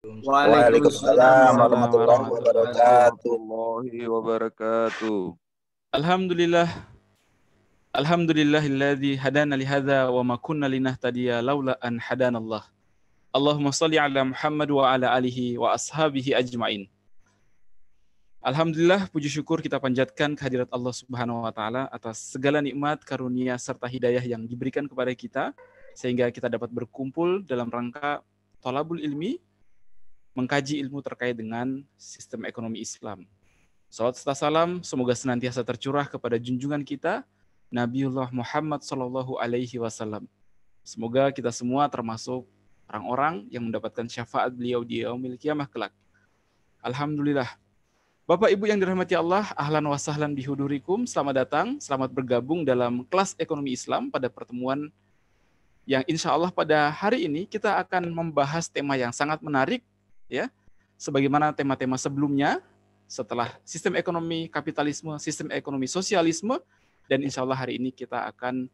Waalaikumsalam Waalaikumsalam warahmatullahi wabarakatuh. warahmatullahi wabarakatuh. Alhamdulillah, alhamdulillahilladzi hadana li hadza wa ma kunna linahtadiya laula an hadanallah. Allahumma shalli ala Muhammad wa ala alihi wa ashabihi ajmain. Alhamdulillah, puji syukur kita panjatkan kehadirat Allah Subhanahu wa taala atas segala nikmat, karunia serta hidayah yang diberikan kepada kita sehingga kita dapat berkumpul dalam rangka thalabul ilmi, mengkaji ilmu terkait dengan sistem ekonomi Islam. Salawat serta salam semoga senantiasa tercurah kepada junjungan kita Nabiullah Muhammad sallallahu alaihi wasallam. Semoga kita semua termasuk orang-orang yang mendapatkan syafaat beliau di yaumil qiyamah kelak. Alhamdulillah. Bapak Ibu yang dirahmati Allah, ahlan wa sahlan bihudurikum. Selamat datang, selamat bergabung dalam kelas ekonomi Islam pada pertemuan yang insya Allah pada hari ini kita akan membahas tema yang sangat menarik, ya, sebagaimana tema-tema sebelumnya setelah sistem ekonomi kapitalisme, sistem ekonomi sosialisme, dan insya Allah hari ini kita akan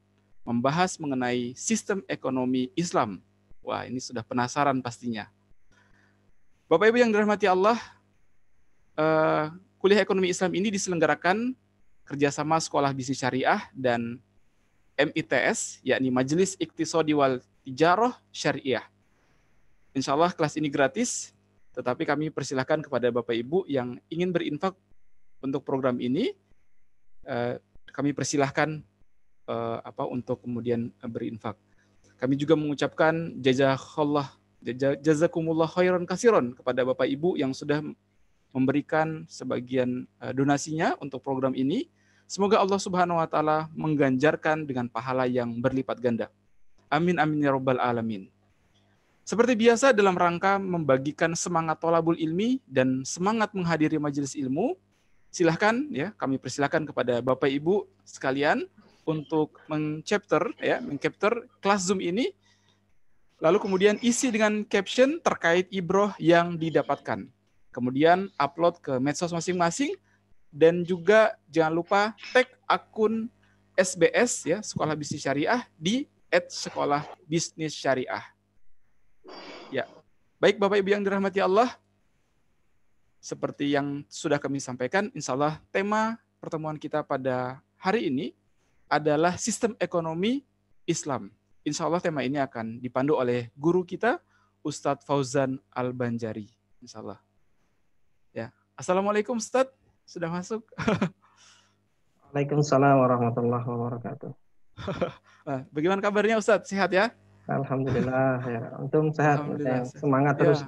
membahas mengenai sistem ekonomi Islam. Wah, ini sudah penasaran pastinya. Bapak Ibu yang dirahmati Allah, kuliah ekonomi Islam ini diselenggarakan kerjasama Sekolah Bisnis Syariah dan MITS, yakni Majelis Iqtisadi wal Tijarah Syariah. Insya Allah kelas ini gratis, tetapi kami persilahkan kepada Bapak Ibu yang ingin berinfak untuk program ini, kami persilahkan untuk kemudian berinfak. Kami juga mengucapkan jazakumullah khairan kasiron kepada Bapak Ibu yang sudah memberikan sebagian donasinya untuk program ini. Semoga Allah Subhanahu wa taala mengganjarkan dengan pahala yang berlipat ganda. Amin amin ya rabbal alamin. Seperti biasa dalam rangka membagikan semangat thalabul ilmi dan semangat menghadiri majelis ilmu, silahkan ya, kami persilahkan kepada Bapak Ibu sekalian untuk mengcapture kelas Zoom ini, lalu kemudian isi dengan caption terkait ibroh yang didapatkan. Kemudian upload ke medsos masing-masing dan juga jangan lupa tag akun SBS ya, Sekolah Bisnis Syariah di @sekolahbisnissyariah. Ya, baik Bapak Ibu yang dirahmati Allah, seperti yang sudah kami sampaikan, insya Allah tema pertemuan kita pada hari ini adalah sistem ekonomi Islam. Insya Allah tema ini akan dipandu oleh guru kita, Ustadz Fauzan Al-Banjari. Insya Allah. Ya, Assalamualaikum Ustadz, sudah masuk? Waalaikumsalam warahmatullahi wabarakatuh. Bagaimana kabarnya Ustadz? Sehat ya? Alhamdulillah ya. Untung sehat. Alhamdulillah. Semangat Ya. terus.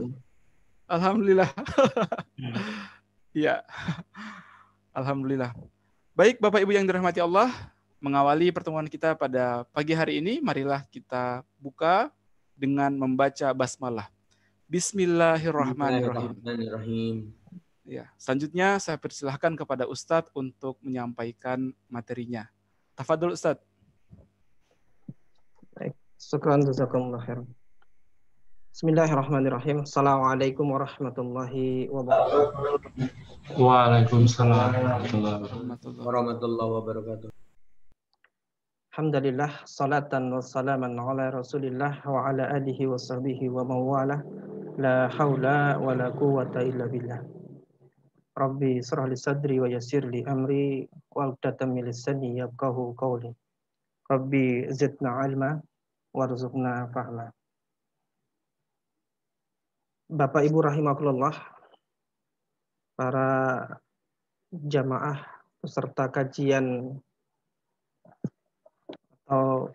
Alhamdulillah. Ya. Alhamdulillah. Baik Bapak Ibu yang dirahmati Allah, mengawali pertemuan kita pada pagi hari ini, marilah kita buka dengan membaca basmalah. Bismillahirrahmanirrahim. Ya, selanjutnya saya persilahkan kepada Ustadz untuk menyampaikan materinya. Tafadhol Ustadz. Baik, syukran jazakumullah khairan. Bismillahirrahmanirrahim. Assalamualaikum warahmatullahi wabarakatuh. Waalaikumsalam Warahmatullahi wabarakatuh. Alhamdulillah, salatan wa salaman ala Rasulillah wa ala alihi wa sahbihi wa mawala. La haula wa la quwwata illa billah. Rabbi shrah li sadri wa yassir li amri wa uqdatam min lisani yafqahu qawli. Rabbi zidna ilma warzuqna fahma. Bapak Ibu rahimakumullah, para jamaah peserta kajian atau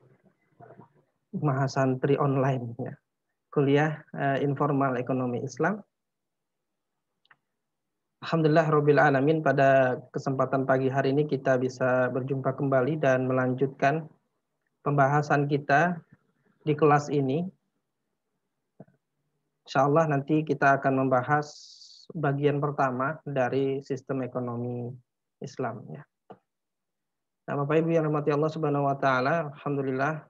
mahasantri online ya, kuliah informal ekonomi Islam. Alhamdulillah Rabbil Alamin, pada kesempatan pagi hari ini kita bisa berjumpa kembali dan melanjutkan pembahasan kita di kelas ini. Insya Allah nanti kita akan membahas bagian pertama dari sistem ekonomi Islam ya. Nah, Bapak Ibu yang dirahmati Allah Subhanahu wa taala, alhamdulillah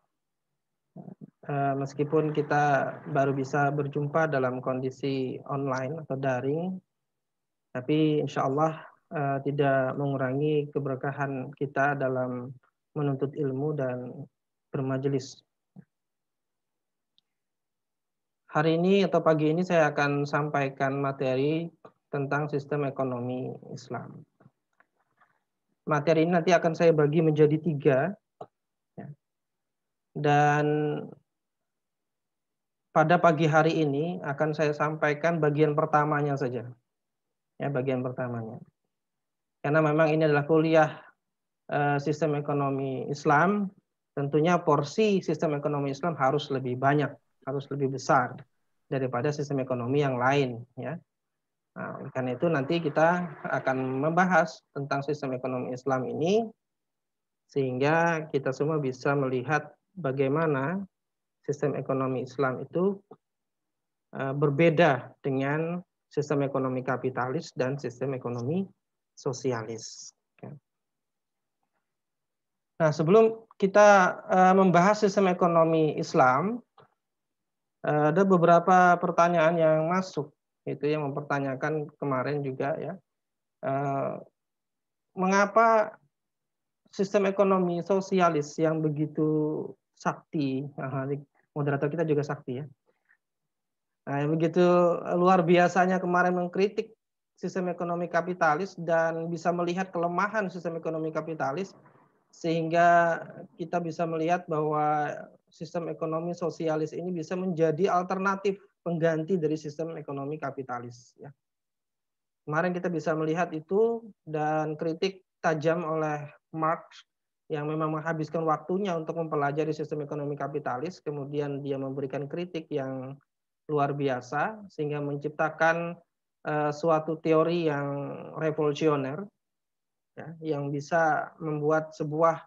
meskipun kita baru bisa berjumpa dalam kondisi online atau daring, tapi insya Allah tidak mengurangi keberkahan kita dalam menuntut ilmu dan bermajelis. Hari ini atau pagi ini saya akan sampaikan materi tentang sistem ekonomi Islam. Materi ini nanti akan saya bagi menjadi 3. Dan pada pagi hari ini akan saya sampaikan bagian pertamanya saja. Ya, bagian pertamanya. Karena memang ini adalah kuliah sistem ekonomi Islam, tentunya porsi sistem ekonomi Islam harus lebih banyak, harus lebih besar daripada sistem ekonomi yang lain, ya. Nah, karena itu nanti kita akan membahas tentang sistem ekonomi Islam ini sehingga kita semua bisa melihat bagaimana sistem ekonomi Islam itu berbeda dengan sistem ekonomi kapitalis dan sistem ekonomi sosialis. Nah, sebelum kita membahas sistem ekonomi Islam, ada beberapa pertanyaan yang masuk, itu yang mempertanyakan kemarin juga, ya. Mengapa sistem ekonomi sosialis yang begitu sakti, moderator kita juga sakti, ya. Nah, yang begitu luar biasanya kemarin mengkritik sistem ekonomi kapitalis dan bisa melihat kelemahan sistem ekonomi kapitalis, sehingga kita bisa melihat bahwa sistem ekonomi sosialis ini bisa menjadi alternatif pengganti dari sistem ekonomi kapitalis, ya. Kemarin kita bisa melihat itu dan kritik tajam oleh Marx yang memang menghabiskan waktunya untuk mempelajari sistem ekonomi kapitalis, kemudian dia memberikan kritik yang luar biasa sehingga menciptakan suatu teori yang revolusioner, ya, yang bisa membuat sebuah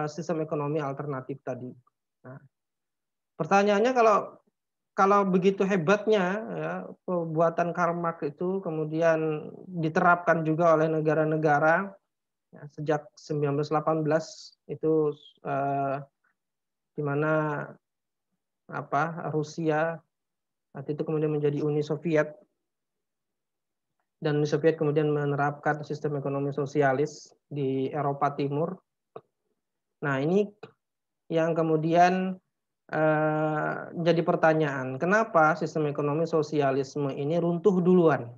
sistem ekonomi alternatif tadi. Nah, pertanyaannya kalau begitu hebatnya, ya, perbuatan Karl Marx itu kemudian diterapkan juga oleh negara-negara, ya, sejak 1918 itu di mana Rusia waktu itu kemudian menjadi Uni Soviet, dan Uni Soviet kemudian menerapkan sistem ekonomi sosialis di Eropa Timur. Nah, ini yang kemudian jadi pertanyaan, kenapa sistem ekonomi sosialisme ini runtuh duluan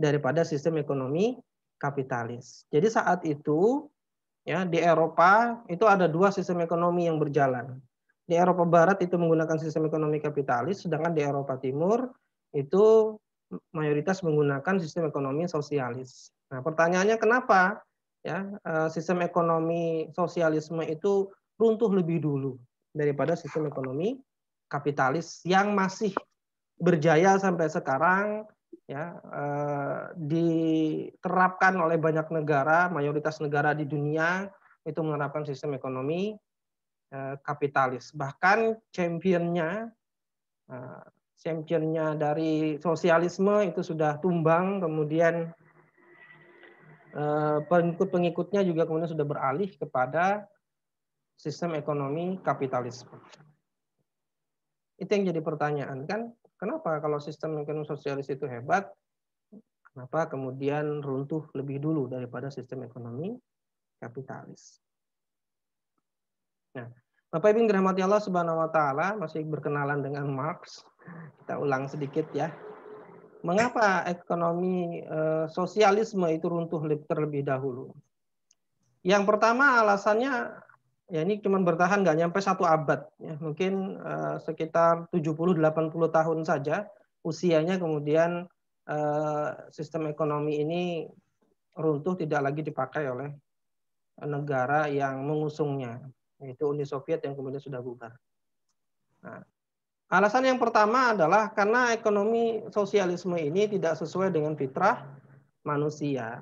daripada sistem ekonomi kapitalis. Jadi saat itu, ya, di Eropa itu ada 2 sistem ekonomi yang berjalan. Di Eropa Barat itu menggunakan sistem ekonomi kapitalis, sedangkan di Eropa Timur itu mayoritas menggunakan sistem ekonomi sosialis. Nah, pertanyaannya kenapa, ya, sistem ekonomi sosialisme itu runtuh lebih dulu daripada sistem ekonomi kapitalis yang masih berjaya sampai sekarang, ya, diterapkan oleh banyak negara, mayoritas negara di dunia itu menerapkan sistem ekonomi kapitalis. Bahkan championnya dari sosialisme itu sudah tumbang, kemudian pengikut-pengikutnya juga kemudian sudah beralih kepada sistem ekonomi kapitalisme. Itu yang jadi pertanyaan, kan, kenapa kalau sistem ekonomi sosialis itu hebat, kenapa kemudian runtuh lebih dulu daripada sistem ekonomi kapitalis? Nah, Bapak Ibu yang dirahmati Allah Subhanahu wa taala, masih berkenalan dengan Marx. Kita ulang sedikit, ya. Mengapa ekonomi sosialisme itu runtuh terlebih dahulu? Yang pertama alasannya, ya, ini cuma bertahan nggak nyampe 1 abad, ya. Mungkin sekitar 70-80 tahun saja usianya, kemudian sistem ekonomi ini runtuh, tidak lagi dipakai oleh negara yang mengusungnya, yaitu Uni Soviet yang kemudian sudah bubar. Nah, alasan yang pertama adalah karena ekonomi sosialisme ini tidak sesuai dengan fitrah manusia.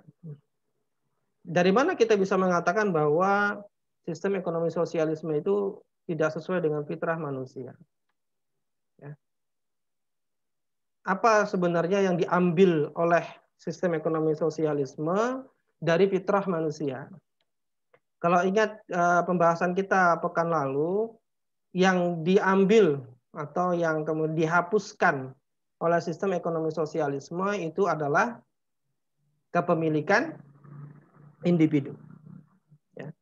Dari mana kita bisa mengatakan bahwa sistem ekonomi sosialisme itu tidak sesuai dengan fitrah manusia? Ya. Apa sebenarnya yang diambil oleh sistem ekonomi sosialisme dari fitrah manusia? Kalau ingat pembahasan kita pekan lalu, yang diambil atau yang kemudian dihapuskan oleh sistem ekonomi sosialisme itu adalah kepemilikan individu. Ya.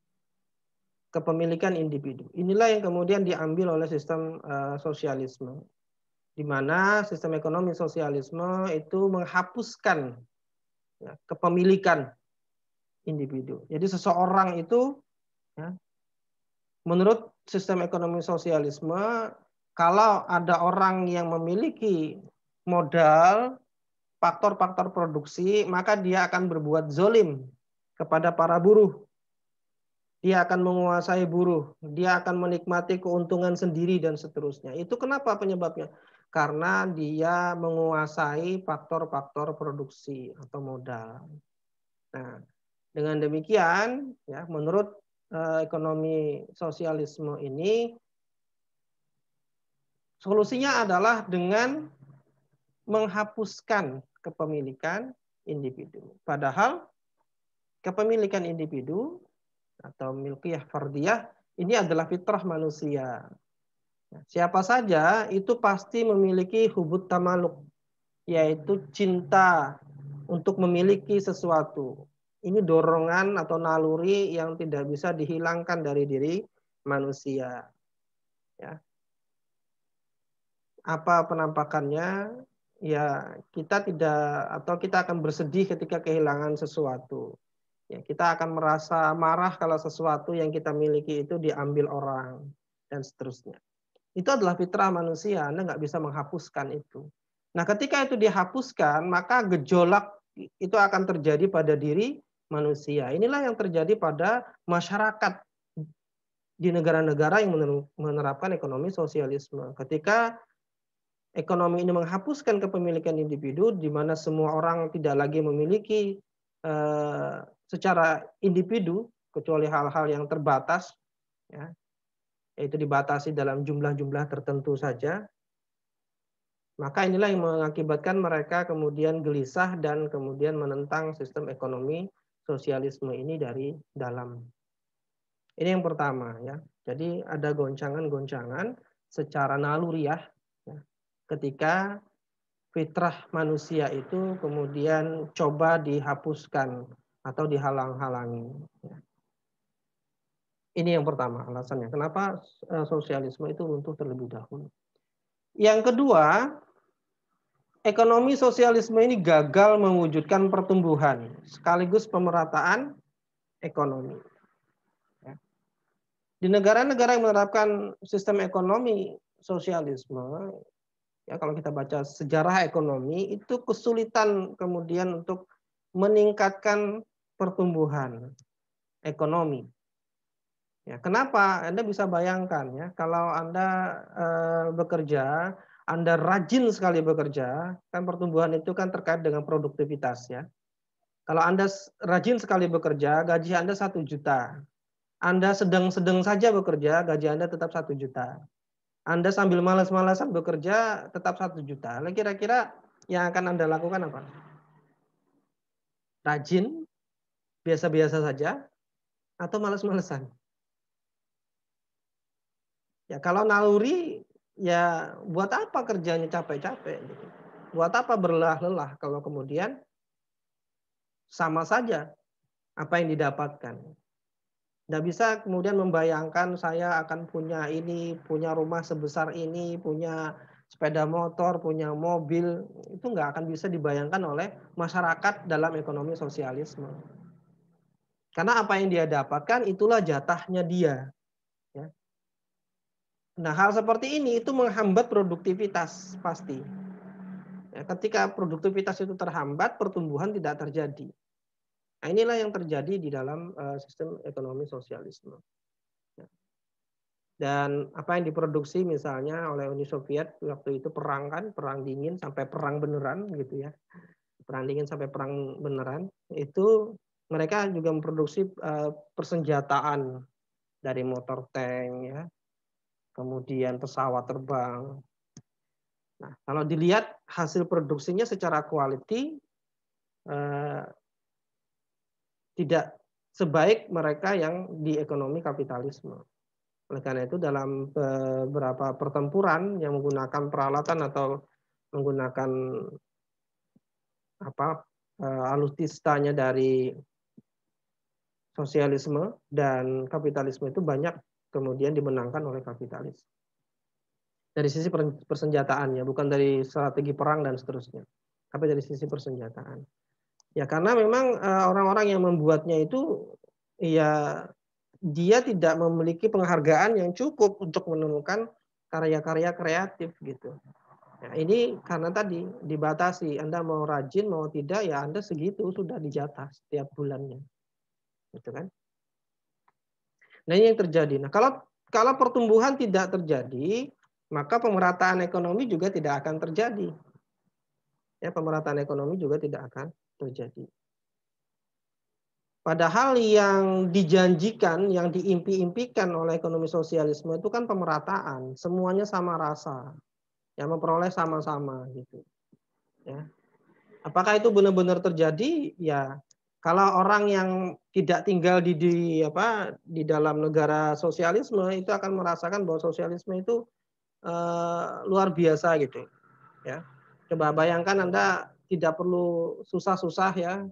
Kepemilikan individu. Inilah yang kemudian diambil oleh sistem sosialisme. di mana sistem ekonomi sosialisme itu menghapuskan kepemilikan individu. Jadi seseorang itu menurut sistem ekonomi sosialisme, kalau ada orang yang memiliki modal, faktor-faktor produksi, maka dia akan berbuat zolim kepada para buruh. Dia akan menguasai buruh. Dia akan menikmati keuntungan sendiri dan seterusnya. Itu kenapa penyebabnya? Karena dia menguasai faktor-faktor produksi atau modal. Nah, dengan demikian, ya, menurut ekonomi sosialisme ini, solusinya adalah dengan menghapuskan kepemilikan individu. Padahal kepemilikan individu atau milkiyah fardiyah ini adalah fitrah manusia. Siapa saja itu pasti memiliki hubut tamaluk, yaitu cinta untuk memiliki sesuatu. Ini dorongan atau naluri yang tidak bisa dihilangkan dari diri manusia. Ya. Apa penampakannya? Ya, kita akan bersedih ketika kehilangan sesuatu. Ya, kita akan merasa marah kalau sesuatu yang kita miliki itu diambil orang dan seterusnya. Itu adalah fitrah manusia, Anda nggak bisa menghapuskan itu. Nah, ketika itu dihapuskan, maka gejolak itu akan terjadi pada diri manusia. Inilah yang terjadi pada masyarakat di negara-negara yang menerapkan ekonomi sosialisme. Ketika ekonomi ini menghapuskan kepemilikan individu, di mana semua orang tidak lagi memiliki secara individu, kecuali hal-hal yang terbatas, ya, yaitu dibatasi dalam jumlah-jumlah tertentu saja, maka inilah yang mengakibatkan mereka kemudian gelisah dan kemudian menentang sistem ekonomi sosialisme ini dari dalam. Ini yang pertama, ya. Jadi ada goncangan-goncangan secara naluriah, ya, ketika fitrah manusia itu kemudian coba dihapuskan atau dihalang-halangi. Ya. Ini yang pertama alasannya. Kenapa sosialisme itu runtuh terlebih dahulu. Yang kedua, ekonomi sosialisme ini gagal mewujudkan pertumbuhan sekaligus pemerataan ekonomi. Di negara-negara yang menerapkan sistem ekonomi sosialisme, ya kalau kita baca sejarah ekonomi, itu kesulitan kemudian untuk meningkatkan pertumbuhan ekonomi. Ya, kenapa? Anda bisa bayangkan ya, kalau Anda bekerja, Anda rajin sekali bekerja, kan pertumbuhan itu kan terkait dengan produktivitas ya. Kalau Anda rajin sekali bekerja, gaji Anda 1 juta. Anda sedang-sedang saja bekerja, gaji Anda tetap 1 juta. Anda sambil malas-malasan bekerja, tetap 1 juta. Lalu kira-kira yang akan Anda lakukan apa? Rajin, biasa-biasa saja, atau malas-malasan? Ya kalau naluri, ya buat apa kerjanya capek-capek? Gitu. Buat apa berlelah-lelah kalau kemudian sama saja apa yang didapatkan? Nggak bisa kemudian membayangkan saya akan punya ini, punya rumah sebesar ini, punya sepeda motor, punya mobil. Itu nggak akan bisa dibayangkan oleh masyarakat dalam ekonomi sosialisme. Karena apa yang dia dapatkan itulah jatahnya dia. Ya. Nah, hal seperti ini itu menghambat produktivitas pasti. Ya, ketika produktivitas itu terhambat, pertumbuhan tidak terjadi. Nah, inilah yang terjadi di dalam sistem ekonomi sosialisme. Ya. Dan apa yang diproduksi misalnya oleh Uni Soviet waktu itu perang kan, perang dingin sampai perang beneran gitu ya. Perang dingin sampai perang beneran, itu mereka juga memproduksi persenjataan dari motor tank ya. Kemudian pesawat terbang. Nah, kalau dilihat hasil produksinya secara quality tidak sebaik mereka yang di ekonomi kapitalisme. Oleh karena itu dalam beberapa pertempuran yang menggunakan peralatan atau menggunakan alutistanya dari sosialisme dan kapitalisme itu banyak kemudian dimenangkan oleh kapitalis. Dari sisi persenjataannya, bukan dari strategi perang dan seterusnya, tapi dari sisi persenjataan. Ya karena memang orang-orang yang membuatnya itu ya dia tidak memiliki penghargaan yang cukup untuk menemukan karya-karya kreatif gitu. Nah, ini karena tadi dibatasi, Anda mau rajin mau tidak ya Anda segitu sudah dijatah setiap bulannya. Gitu kan? Nah, ini yang terjadi. Nah, kalau pertumbuhan tidak terjadi, maka pemerataan ekonomi juga tidak akan terjadi. Ya, pemerataan ekonomi juga tidak akan terjadi. Padahal yang dijanjikan, yang diimpi-impikan oleh ekonomi sosialisme itu kan pemerataan, semuanya sama rasa, yang memperoleh sama-sama gitu. Ya. Apakah itu benar-benar terjadi? Ya, kalau orang yang tidak tinggal di dalam negara sosialisme itu akan merasakan bahwa sosialisme itu luar biasa gitu. Ya, coba bayangkan Anda tidak perlu susah-susah ya.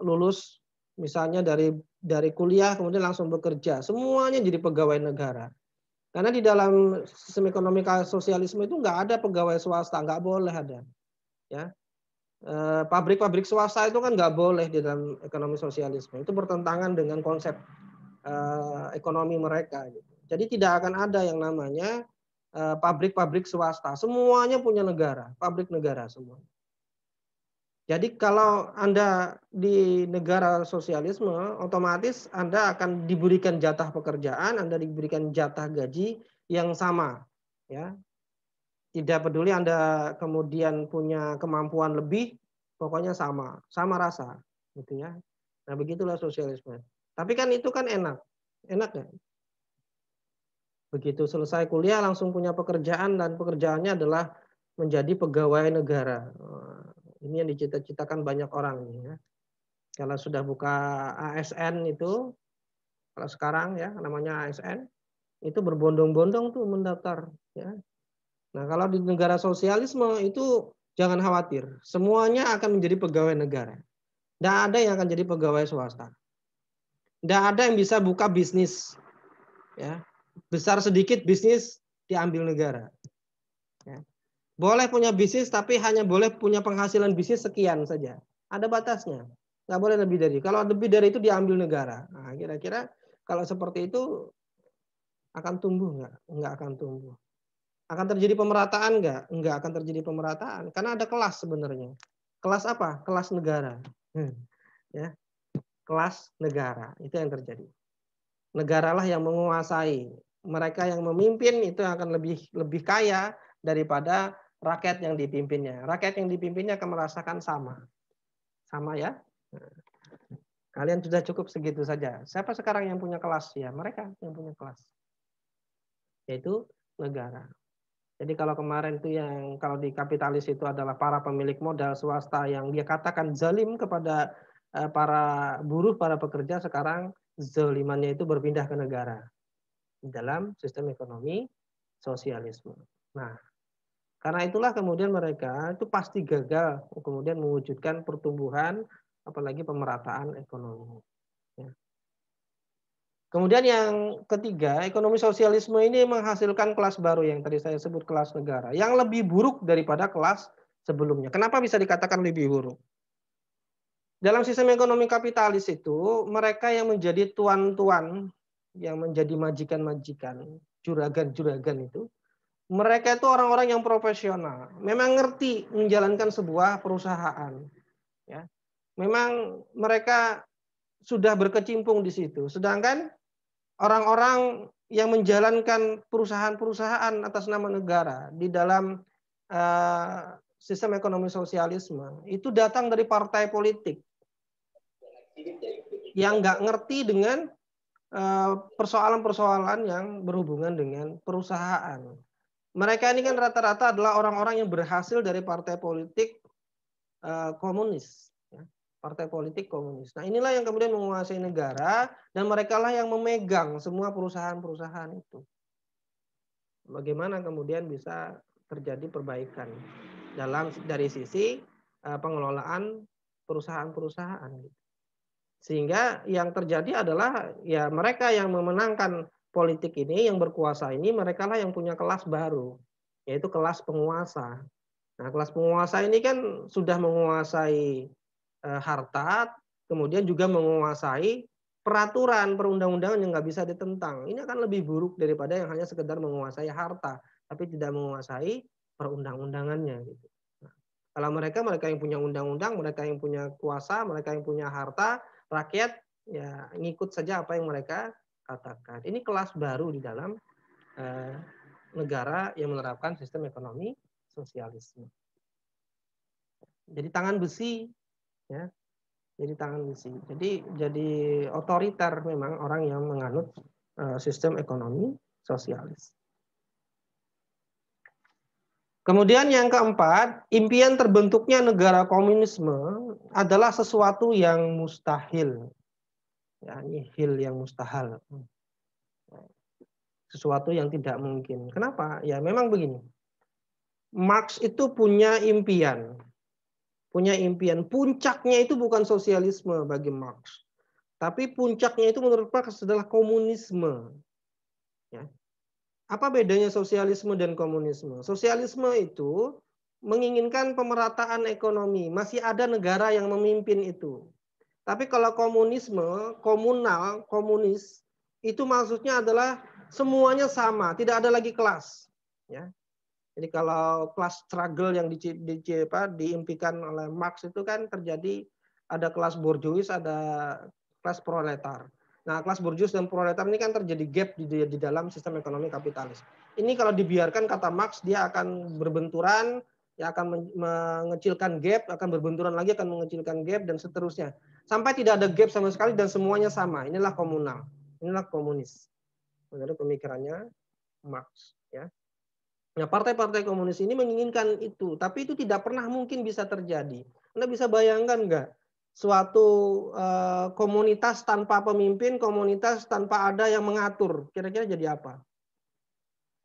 Lulus misalnya dari kuliah kemudian langsung bekerja, semuanya jadi pegawai negara. Karena di dalam sistem ekonomi sosialisme itu nggak ada pegawai swasta, nggak boleh ada. Ya, pabrik-pabrik swasta itu kan nggak boleh di dalam ekonomi sosialisme. Itu bertentangan dengan konsep ekonomi mereka. Gitu. Jadi tidak akan ada yang namanya pabrik-pabrik swasta. Semuanya punya negara, pabrik negara semua. Jadi kalau Anda di negara sosialisme, otomatis Anda akan diberikan jatah pekerjaan, Anda diberikan jatah gaji yang sama. Ya. Tidak peduli Anda kemudian punya kemampuan lebih, pokoknya sama rasa. Gitu ya. Nah begitulah sosialisme. Tapi kan itu kan enak ya. Begitu selesai kuliah langsung punya pekerjaan dan pekerjaannya adalah menjadi pegawai negara. Ini yang dicita-citakan banyak orang ya. Kalau sudah buka ASN itu, kalau sekarang ya namanya ASN, itu berbondong-bondong tuh mendaftar. Ya. Nah kalau di negara sosialisme itu jangan khawatir, semuanya akan menjadi pegawai negara. Tidak ada yang akan jadi pegawai swasta. Tidak ada yang bisa buka bisnis, ya besar sedikit bisnis diambil negara. Ya. Boleh punya bisnis tapi hanya boleh punya penghasilan bisnis sekian saja. Ada batasnya. Nggak boleh lebih dari. Kalau lebih dari itu diambil negara. Nah, kira-kira kalau seperti itu akan tumbuh nggak? Nggak akan tumbuh. Akan terjadi pemerataan nggak? Nggak akan terjadi pemerataan. Karena ada kelas sebenarnya. Kelas apa? Kelas negara. Ya, kelas negara. Itu yang terjadi. Negaralah yang menguasai. Mereka yang memimpin itu akan lebih kaya daripada rakyat yang dipimpinnya. Rakyat yang dipimpinnya akan merasakan sama. Sama ya. Kalian sudah cukup segitu saja. Siapa sekarang yang punya kelas? Ya mereka yang punya kelas. Yaitu negara. Jadi kalau kemarin itu yang kalau di kapitalis itu adalah para pemilik modal swasta yang dia katakan zalim kepada para buruh, para pekerja, sekarang zalimannya itu berpindah ke negara dalam sistem ekonomi sosialisme. Nah, karena itulah kemudian mereka itu pasti gagal kemudian mewujudkan pertumbuhan, apalagi pemerataan ekonomi. Ya. Kemudian yang ketiga, ekonomi sosialisme ini menghasilkan kelas baru yang tadi saya sebut kelas negara, yang lebih buruk daripada kelas sebelumnya. Kenapa bisa dikatakan lebih buruk? Dalam sistem ekonomi kapitalis itu, mereka yang menjadi tuan-tuan, yang menjadi majikan-majikan, juragan-juragan itu, mereka itu orang-orang yang profesional, memang ngerti menjalankan sebuah perusahaan. Ya. Memang mereka sudah berkecimpung di situ. Sedangkan orang-orang yang menjalankan perusahaan-perusahaan atas nama negara di dalam sistem ekonomi sosialisme itu datang dari partai politik yang nggak ngerti dengan persoalan-persoalan yang berhubungan dengan perusahaan. Mereka ini kan rata-rata adalah orang-orang yang berhasil dari partai politik komunis. Partai politik komunis. Nah inilah yang kemudian menguasai negara dan mereka lah yang memegang semua perusahaan-perusahaan itu. Bagaimana kemudian bisa terjadi perbaikan dari sisi pengelolaan perusahaan-perusahaan. Sehingga yang terjadi adalah ya mereka yang memenangkan politik ini, yang berkuasa ini, mereka lah yang punya kelas baru, yaitu kelas penguasa. Nah, kelas penguasa ini kan sudah menguasai harta, kemudian juga menguasai peraturan perundang-undangan yang nggak bisa ditentang. Ini akan lebih buruk daripada yang hanya sekedar menguasai harta, tapi tidak menguasai perundang-undangannya. Gitu. Nah, kalau mereka yang punya undang-undang, mereka yang punya kuasa, mereka yang punya harta, rakyat ya ngikut saja apa yang mereka katakan. Ini kelas baru di dalam negara yang menerapkan sistem ekonomi sosialisme. Jadi tangan besi, ya. Jadi tangan besi. Jadi otoriter memang orang yang menganut sistem ekonomi sosialis. Kemudian yang keempat, impian terbentuknya negara komunisme adalah sesuatu yang mustahil. Ya, ini hil yang mustahil. Sesuatu yang tidak mungkin. Kenapa? Ya memang begini. Marx itu punya impian. Punya impian. Puncaknya itu bukan sosialisme bagi Marx. Tapi puncaknya itu menurut Marx adalah komunisme. Ya. Apa bedanya sosialisme dan komunisme? Sosialisme itu menginginkan pemerataan ekonomi. Masih ada negara yang memimpin itu. Tapi kalau komunisme, komunal, komunis, itu maksudnya adalah semuanya sama, tidak ada lagi kelas. Ya. Jadi kalau kelas struggle yang diimpikan oleh Marx itu kan terjadi ada kelas borjuis, ada kelas proletar. Nah, kelas borjuis dan proletar ini kan terjadi gap di dalam sistem ekonomi kapitalis. Ini kalau dibiarkan kata Marx dia akan berbenturan, ya akan mengecilkan gap, akan berbenturan lagi, akan mengecilkan gap dan seterusnya. Sampai tidak ada gap sama sekali dan semuanya sama. Inilah komunal. Inilah komunis. Menurut pemikirannya Marx, ya. Nah, partai-partai komunis ini menginginkan itu, tapi itu tidak pernah mungkin bisa terjadi. Anda bisa bayangkan nggak suatu komunitas tanpa pemimpin, komunitas tanpa ada yang mengatur, kira-kira jadi apa?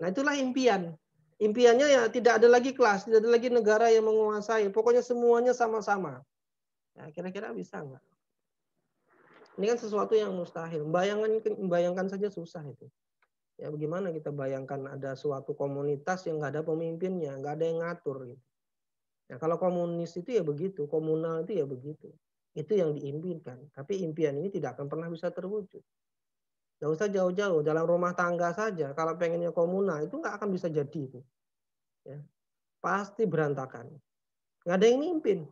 Nah, itulah impian. Impiannya ya tidak ada lagi kelas, tidak ada lagi negara yang menguasai. Pokoknya semuanya sama-sama. Ya, kira-kira bisa nggak? Ini kan sesuatu yang mustahil. Membayangkan saja susah itu. Ya bagaimana kita bayangkan ada suatu komunitas yang nggak ada pemimpinnya, nggak ada yang ngatur. Gitu. Nah, kalau komunis itu ya begitu, komunal itu ya begitu. Itu yang diimpikan. Tapi impian ini tidak akan pernah bisa terwujud. Nggak usah jauh-jauh, dalam rumah tangga saja. Kalau pengennya komunal itu nggak akan bisa jadi itu. Ya. Pasti berantakan. Nggak ada yang mimpin.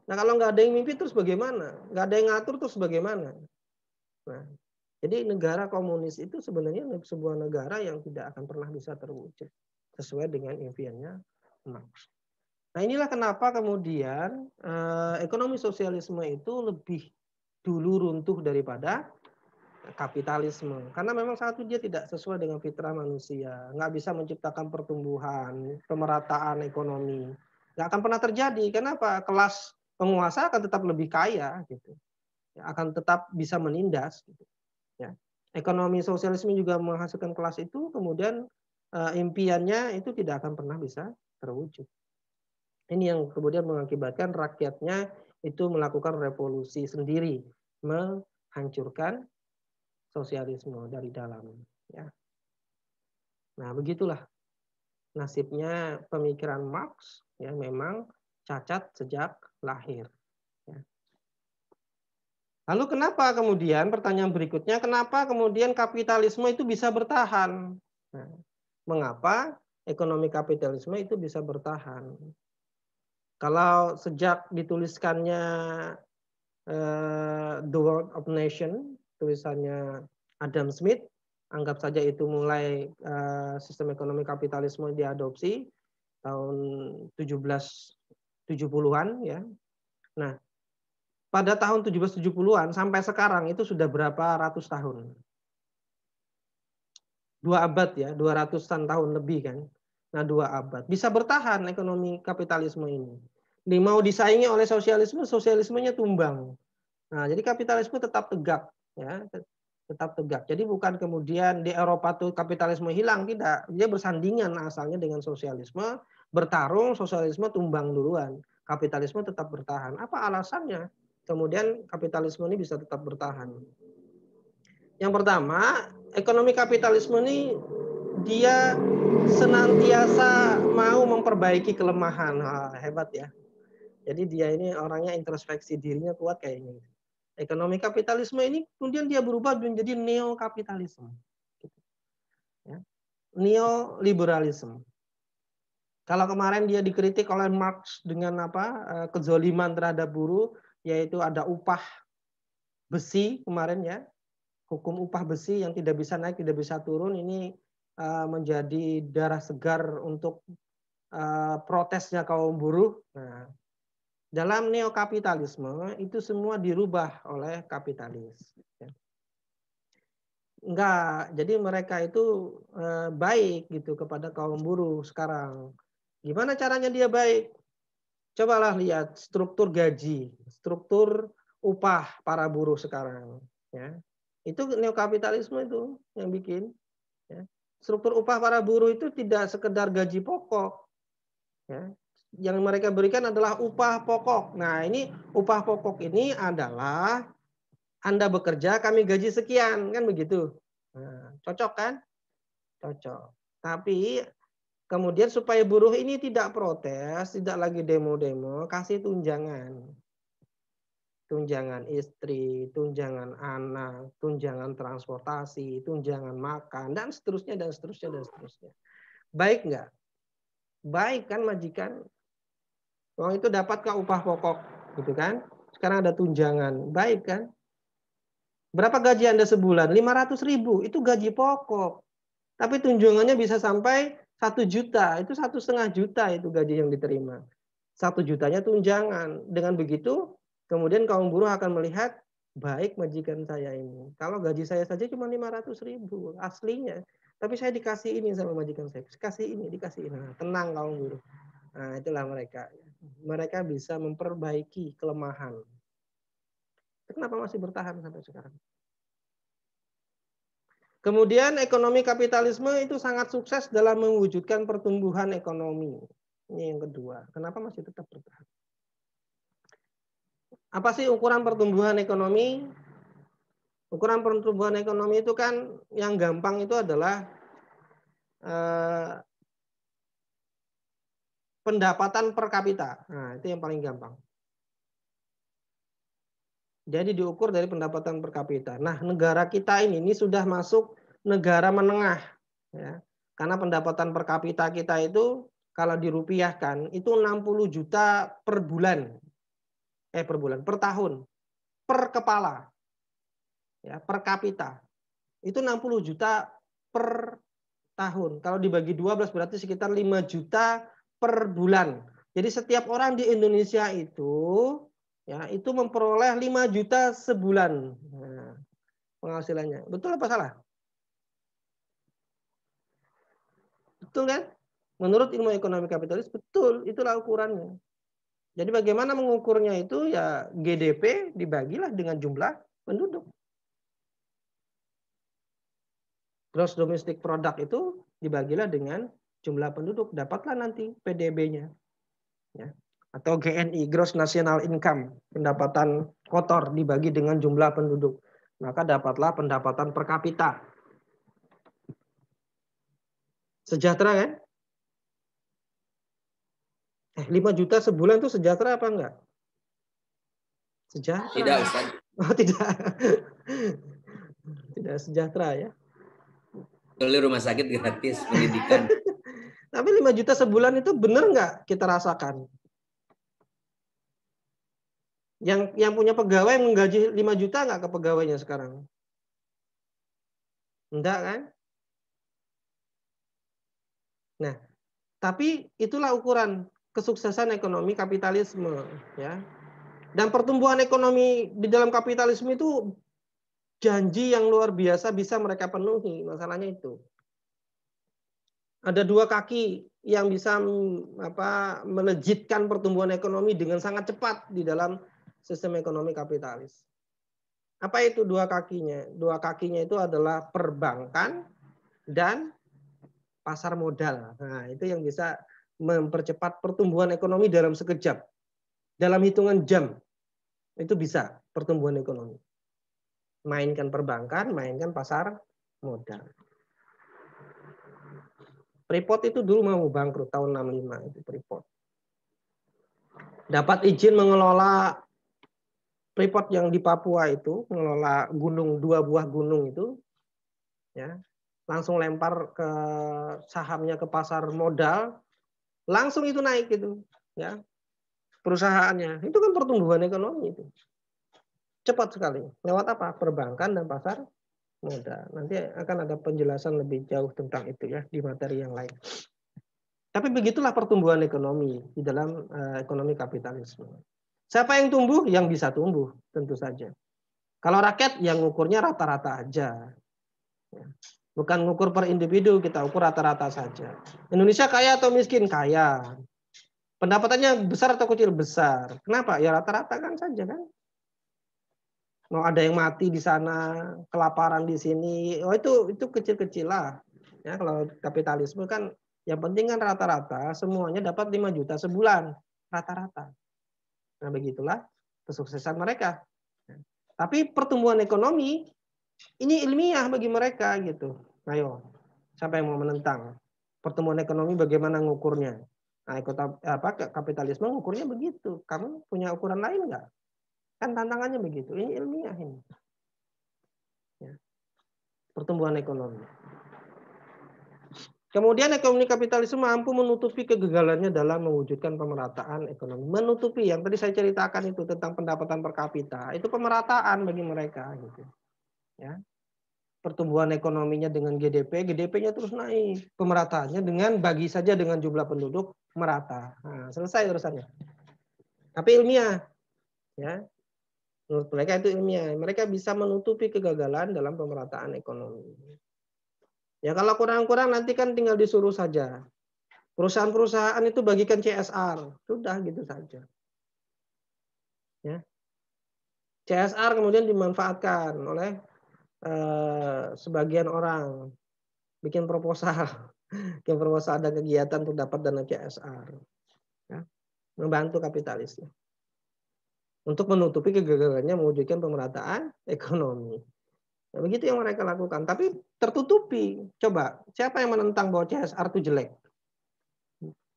Nah kalau nggak ada yang mimpin terus bagaimana? Nggak ada yang ngatur terus bagaimana? Nah, jadi negara komunis itu sebenarnya sebuah negara yang tidak akan pernah bisa terwujud sesuai dengan impiannya Marx. Nah inilah kenapa kemudian ekonomi sosialisme itu lebih dulu runtuh daripada kapitalisme. Karena memang satu dia tidak sesuai dengan fitrah manusia, nggak bisa menciptakan pertumbuhan, pemerataan ekonomi, nggak akan pernah terjadi. Kenapa? Kelas penguasa akan tetap lebih kaya, gitu, akan tetap bisa menindas. Gitu. Ya. Ekonomi sosialisme juga menghasilkan kelas itu, kemudian impiannya itu tidak akan pernah bisa terwujud. Ini yang kemudian mengakibatkan rakyatnya itu melakukan revolusi sendiri, menghancurkan sosialisme dari dalam. Ya. Nah begitulah nasibnya pemikiran Marx, ya memang cacat sejak lahir. Ya. Lalu kenapa kemudian, pertanyaan berikutnya, kenapa kemudian kapitalisme itu bisa bertahan? Nah, mengapa ekonomi kapitalisme itu bisa bertahan? Kalau sejak dituliskannya The World of Nation, tulisannya Adam Smith, anggap saja itu mulai sistem ekonomi kapitalisme diadopsi tahun 1770-an, ya. Nah, pada tahun 1770-an sampai sekarang itu sudah berapa ratus tahun? 2 abad ya, 200-an tahun lebih kan. Nah, 2 abad. Bisa bertahan ekonomi kapitalisme ini. Mau disaingi oleh sosialisme, sosialismenya tumbang. Nah, jadi kapitalisme tetap tegak, ya, tetap tegak. Jadi bukan kemudian di Eropa tuh kapitalisme hilang, tidak. Dia bersandingan asalnya dengan sosialisme, bertarung, sosialisme tumbang duluan. Kapitalisme tetap bertahan. Apa alasannya? Kemudian kapitalisme ini bisa tetap bertahan. Yang pertama, ekonomi kapitalisme ini dia senantiasa mau memperbaiki kelemahan. Hebat ya. Jadi dia ini orangnya introspeksi dirinya kuat kayaknya. Ekonomi kapitalisme ini kemudian dia berubah menjadi neokapitalisme. Ya. Neoliberalisme. Kalau kemarin dia dikritik oleh Marx dengan kezoliman terhadap buruh, yaitu ada upah besi kemarin ya, hukum upah besi yang tidak bisa naik, tidak bisa turun, ini menjadi darah segar untuk protesnya kaum buruh. Nah, dalam neokapitalisme itu semua dirubah oleh kapitalis. Enggak, jadi mereka itu baik gitu kepada kaum buruh sekarang. Gimana caranya dia baik? Cobalah lihat struktur gaji, struktur upah para buruh sekarang. Ya. Itu neokapitalisme itu yang bikin. Ya. Struktur upah para buruh itu tidak sekedar gaji pokok. Ya. Yang mereka berikan adalah upah pokok. Nah ini upah pokok ini adalah Anda bekerja, kami gaji sekian, kan begitu. Nah, cocok kan? Cocok. Tapi kemudian supaya buruh ini tidak protes, tidak lagi demo-demo, kasih tunjangan. Tunjangan istri, tunjangan anak, tunjangan transportasi, tunjangan makan, dan seterusnya, dan seterusnya, dan seterusnya. Baik nggak? Baik kan majikan? Uang itu dapatkah upah pokok? Gitu kan? Sekarang ada tunjangan. Baik kan? Berapa gaji Anda sebulan? 500.000. Itu gaji pokok. Tapi tunjangannya bisa sampai 1 juta. Itu 1,5 juta itu gaji yang diterima. 1 jutanya tunjangan. Dengan begitu, kemudian kaum buruh akan melihat, baik majikan saya ini. Kalau gaji saya saja cuma 500.000 aslinya. Tapi saya dikasih ini sama majikan saya. Dikasih ini, dikasih ini. Nah, tenang kaum buruh. Nah, itulah mereka. Mereka bisa memperbaiki kelemahan. Kenapa masih bertahan sampai sekarang? Kemudian ekonomi kapitalisme itu sangat sukses dalam mewujudkan pertumbuhan ekonomi. Ini yang kedua. Kenapa masih tetap bertahan? Apa sih ukuran pertumbuhan ekonomi? Ukuran pertumbuhan ekonomi itu kan yang gampang itu adalah pendapatan per kapita. Nah, itu yang paling gampang. Jadi diukur dari pendapatan per kapita. Nah, negara kita ini sudah masuk negara menengah, ya. Karena pendapatan per kapita kita itu kalau dirupiahkan itu 60 juta per bulan, per tahun, per kepala, ya, per kapita. Itu 60 juta per tahun. Kalau dibagi 12 berarti sekitar 5 juta per bulan. Jadi setiap orang di Indonesia itu ya itu memperoleh 5 juta sebulan. Nah, penghasilannya. Betul apa salah? Betul kan? Menurut ilmu ekonomi kapitalis betul, itulah ukurannya. Jadi bagaimana mengukurnya itu ya GDP dibagilah dengan jumlah penduduk. Gross domestic product itu dibagilah dengan jumlah penduduk, dapatlah nanti PDB-nya. Ya. Atau GNI, Gross National Income, pendapatan kotor dibagi dengan jumlah penduduk. Maka dapatlah pendapatan per kapita. Sejahtera kan? 5 juta sebulan itu sejahtera apa enggak? Sejahtera. Tidak, Ustaz. Oh, tidak. Tidak sejahtera ya. Oleh rumah sakit gratis pendidikan. Tapi 5 juta sebulan itu benar nggak kita rasakan? Yang punya pegawai menggaji 5 juta nggak ke pegawainya sekarang? Enggak kan? Nah, tapi itulah ukuran kesuksesan ekonomi kapitalisme, ya. Dan pertumbuhan ekonomi di dalam kapitalisme itu janji yang luar biasa bisa mereka penuhi. Masalahnya itu. Ada 2 kaki yang bisa melejitkan pertumbuhan ekonomi dengan sangat cepat di dalam sistem ekonomi kapitalis. Apa itu 2 kakinya? 2 kakinya itu adalah perbankan dan pasar modal. Nah, itu yang bisa mempercepat pertumbuhan ekonomi dalam sekejap. Dalam hitungan jam. Itu bisa pertumbuhan ekonomi. Mainkan perbankan, mainkan pasar modal. Freeport itu dulu mau bangkrut tahun 65 itu Freeport. Dapat izin mengelola Freeport yang di Papua itu, mengelola gunung, 2 buah gunung itu, ya, langsung lempar ke sahamnya ke pasar modal, langsung itu naik gitu, ya, perusahaannya. Itu kan pertumbuhan ekonomi itu. Cepat sekali. Lewat apa? Perbankan dan pasar modal. Nanti akan ada penjelasan lebih jauh tentang itu ya di materi yang lain. Tapi begitulah pertumbuhan ekonomi di dalam ekonomi kapitalisme. Siapa yang tumbuh? Yang bisa tumbuh, tentu saja. Kalau rakyat yang ngukurnya rata-rata aja. Bukan ngukur per individu, kita ukur rata-rata saja. Indonesia kaya atau miskin? Kaya. Pendapatannya besar atau kecil? Besar. Kenapa? Ya rata-rata kan saja kan. Mau ada yang mati di sana, kelaparan di sini, oh itu kecil-kecil lah. Ya, kalau kapitalisme kan yang penting kan rata-rata semuanya dapat 5 juta sebulan, rata-rata. Nah, begitulah kesuksesan mereka. Tapi pertumbuhan ekonomi ini ilmiah bagi mereka gitu. Ayo, siapa yang mau menentang? Pertumbuhan ekonomi bagaimana ngukurnya? Nah, kapitalisme ngukurnya begitu. Kamu punya ukuran lain nggak? Kan tantangannya begitu. Ini ilmiah ini. Ya. Pertumbuhan ekonomi. Kemudian ekonomi kapitalisme mampu menutupi kegagalannya dalam mewujudkan pemerataan ekonomi. Menutupi yang tadi saya ceritakan itu tentang pendapatan per kapita, itu pemerataan bagi mereka gitu. Ya. Pertumbuhan ekonominya dengan GDP-nya terus naik. Pemerataannya dengan bagi saja dengan jumlah penduduk merata. Nah, selesai urusannya. Tapi ilmiah. Ya. Menurut mereka itu ilmiah. Mereka bisa menutupi kegagalan dalam pemerataan ekonomi. Ya kalau kurang-kurang nanti kan tinggal disuruh saja. Perusahaan-perusahaan itu bagikan CSR. Sudah gitu saja. Ya. CSR kemudian dimanfaatkan oleh sebagian orang. Bikin proposal. Bikin proposal ada kegiatan untuk dapat dana CSR. Ya. Membantu kapitalisme. Untuk menutupi kegagalannya mewujudkan pemerataan ekonomi. Nah, begitu yang mereka lakukan. Tapi tertutupi. Coba, siapa yang menentang bahwa CSR itu jelek?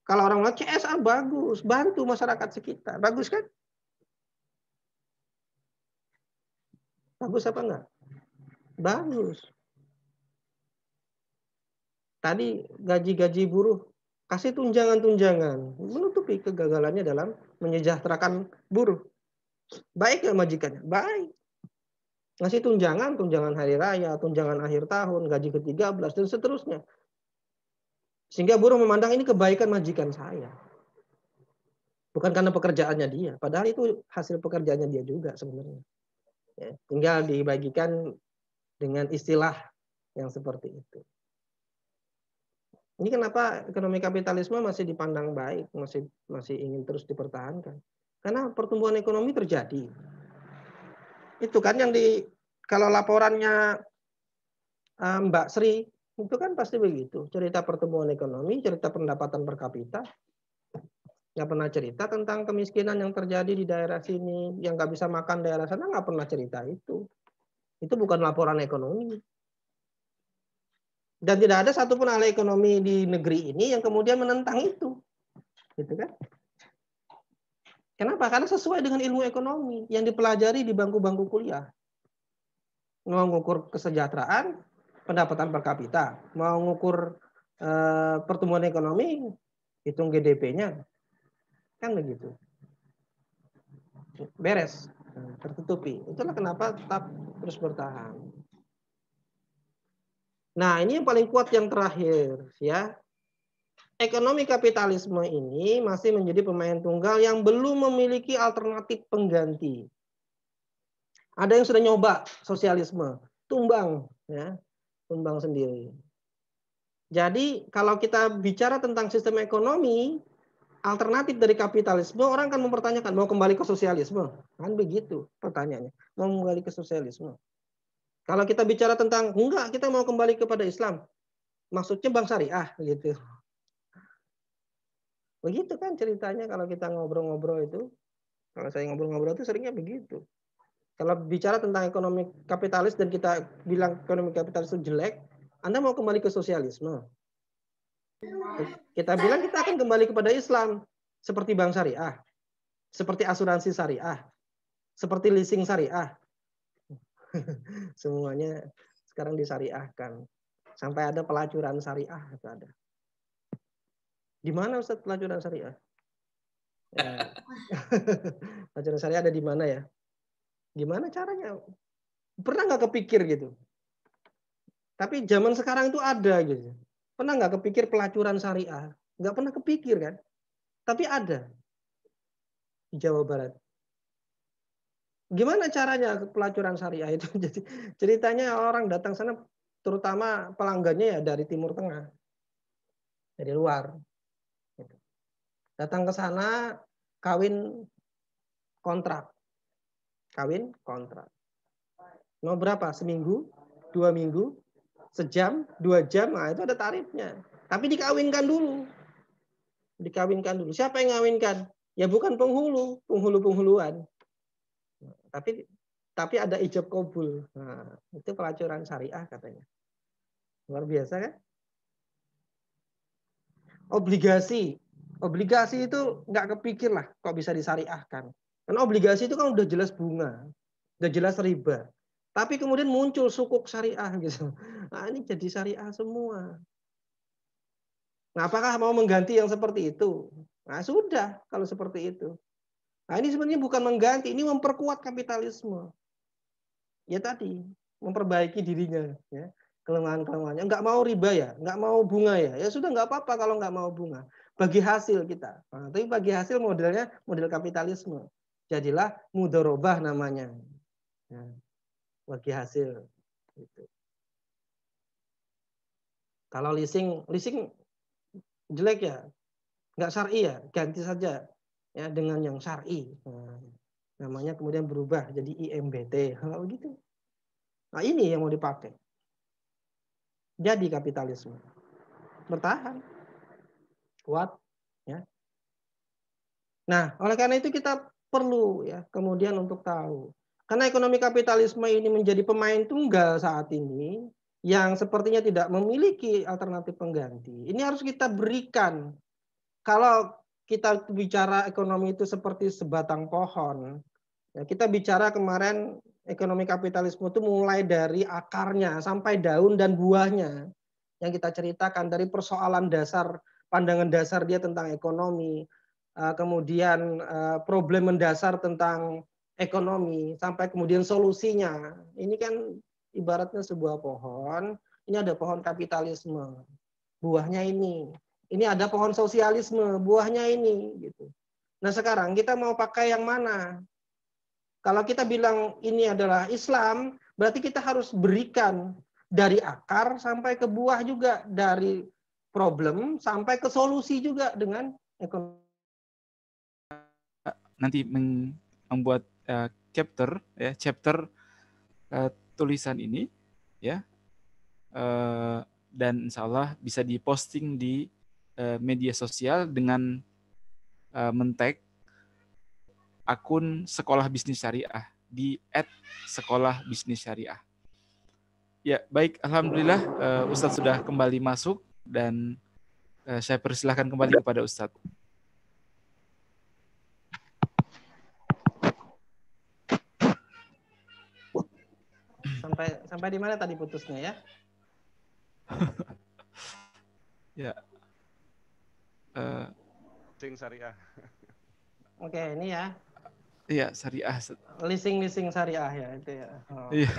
Kalau orang bilang CSR bagus, bantu masyarakat sekitar. Bagus kan? Bagus apa enggak? Bagus. Tadi gaji-gaji buruh, kasih tunjangan-tunjangan. Menutupi kegagalannya dalam menyejahterakan buruh. Baik ya majikannya? Baik. Ngasih tunjangan hari raya, tunjangan akhir tahun, gaji ke-13, dan seterusnya. Sehingga buruh memandang ini kebaikan majikan saya. Bukan karena pekerjaannya dia. Padahal itu hasil pekerjaannya dia juga sebenarnya. Ya, tinggal dibagikan dengan istilah yang seperti itu. Ini kenapa ekonomi kapitalisme masih dipandang baik, masih ingin terus dipertahankan. Karena pertumbuhan ekonomi terjadi. Itu kan yang kalau laporannya Mbak Sri, itu kan pasti begitu. Cerita pertumbuhan ekonomi, cerita pendapatan per kapita. Nggak pernah cerita tentang kemiskinan yang terjadi di daerah sini, yang nggak bisa makan daerah sana, nggak pernah cerita itu. Itu bukan laporan ekonomi. Dan tidak ada satupun ahli ekonomi di negeri ini yang kemudian menentang itu. Gitu kan? Kenapa? Karena sesuai dengan ilmu ekonomi yang dipelajari di bangku-bangku kuliah. Mau mengukur kesejahteraan, pendapatan per kapita. Mau mengukur pertumbuhan ekonomi, hitung GDP-nya. Kan begitu. Beres. Tertutupi. Itulah kenapa tetap terus bertahan. Nah, ini yang paling kuat yang terakhir. Ya. Ekonomi kapitalisme ini masih menjadi pemain tunggal yang belum memiliki alternatif pengganti. Ada yang sudah nyoba sosialisme, tumbang, ya, tumbang sendiri. Jadi kalau kita bicara tentang sistem ekonomi, alternatif dari kapitalisme, orang akan mempertanyakan, mau kembali ke sosialisme? Kan begitu pertanyaannya, mau kembali ke sosialisme. Kalau kita bicara tentang, enggak, kita mau kembali kepada Islam. Maksudnya bank syariah, gitu. Begitu kan ceritanya kalau kita ngobrol-ngobrol itu. Kalau saya ngobrol-ngobrol itu seringnya begitu. Kalau bicara tentang ekonomi kapitalis dan kita bilang ekonomi kapitalis itu jelek, Anda mau kembali ke sosialisme. Kita bilang kita akan kembali kepada Islam, seperti bank syariah, seperti asuransi syariah, seperti leasing syariah. Semuanya sekarang disyariahkan. Sampai ada pelacuran syariah, itu ada. Di mana Ustaz pelacuran syariah? Ya. Pelacuran syariah ada di mana ya? Gimana caranya? Pernah nggak kepikir gitu? Tapi zaman sekarang itu ada gitu. Pernah nggak kepikir pelacuran syariah? Nggak pernah kepikir kan? Tapi ada di Jawa Barat. Gimana caranya pelacuran syariah itu? Jadi ceritanya orang datang sana, terutama pelanggannya ya dari Timur Tengah, dari luar. Datang ke sana, kawin kontrak. Kawin kontrak. Mau berapa? Seminggu? 2 minggu? Sejam? 2 jam? Nah, itu ada tarifnya. Tapi dikawinkan dulu. Dikawinkan dulu. Siapa yang ngawinkan? Ya bukan penghulu. Penghulu-penghuluan. Tapi ada ijab kabul. Nah, itu pelacuran syariah katanya. Luar biasa kan? Obligasi. Obligasi itu nggak kepikir lah kok bisa disyariahkan. Karena obligasi itu kan udah jelas bunga. Udah jelas riba. Tapi kemudian muncul sukuk syariah gitu. Nah, ini jadi syariah semua. Nah, apakah mau mengganti yang seperti itu? Nah, sudah kalau seperti itu. Nah, ini sebenarnya bukan mengganti, ini memperkuat kapitalisme. Ya tadi, memperbaiki dirinya. Ya. Kelemahan-kelemahannya. Nggak mau riba ya, nggak mau bunga ya. Ya sudah nggak apa-apa kalau nggak mau bunga. Bagi hasil kita. Nah, tapi bagi hasil modelnya model kapitalisme. Jadilah mudharabah namanya. Ya. Bagi hasil. Gitu. Kalau leasing jelek ya, nggak syar'i ya, ganti saja ya dengan yang syar'i. Nah, namanya kemudian berubah jadi IMBT, kalau gitu. Nah ini yang mau dipakai. Jadi kapitalisme bertahan, kuat. Ya. Nah, oleh karena itu kita perlu ya kemudian untuk tahu. Karena ekonomi kapitalisme ini menjadi pemain tunggal saat ini yang sepertinya tidak memiliki alternatif pengganti. Ini harus kita berikan. Kalau kita bicara ekonomi itu seperti sebatang pohon, ya kita bicara kemarin ekonomi kapitalisme itu mulai dari akarnya sampai daun dan buahnya. Yang kita ceritakan dari persoalan dasar, pandangan dasar dia tentang ekonomi, kemudian problem mendasar tentang ekonomi, sampai kemudian solusinya. Ini kan ibaratnya sebuah pohon, ini ada pohon kapitalisme, buahnya ini. Ini ada pohon sosialisme, buahnya ini. Gitu. Nah sekarang kita mau pakai yang mana? Kalau kita bilang ini adalah Islam, berarti kita harus berikan dari akar sampai ke buah juga, dari problem sampai ke solusi juga dengan ekonomi. Nanti membuat chapter tulisan ini ya, dan insya Allah bisa diposting di media sosial dengan men-tag akun Sekolah Bisnis Syariah di @sekolahbisnissyariah. Ya, baik, alhamdulillah Ustadz sudah kembali masuk dan saya persilahkan kembali kepada Ustadz. Sampai di mana tadi putusnya ya? Ya. Leasing syariah. Oke, ini ya. Iya, syariah. Leasing syariah ya itu ya. Oh. Iya.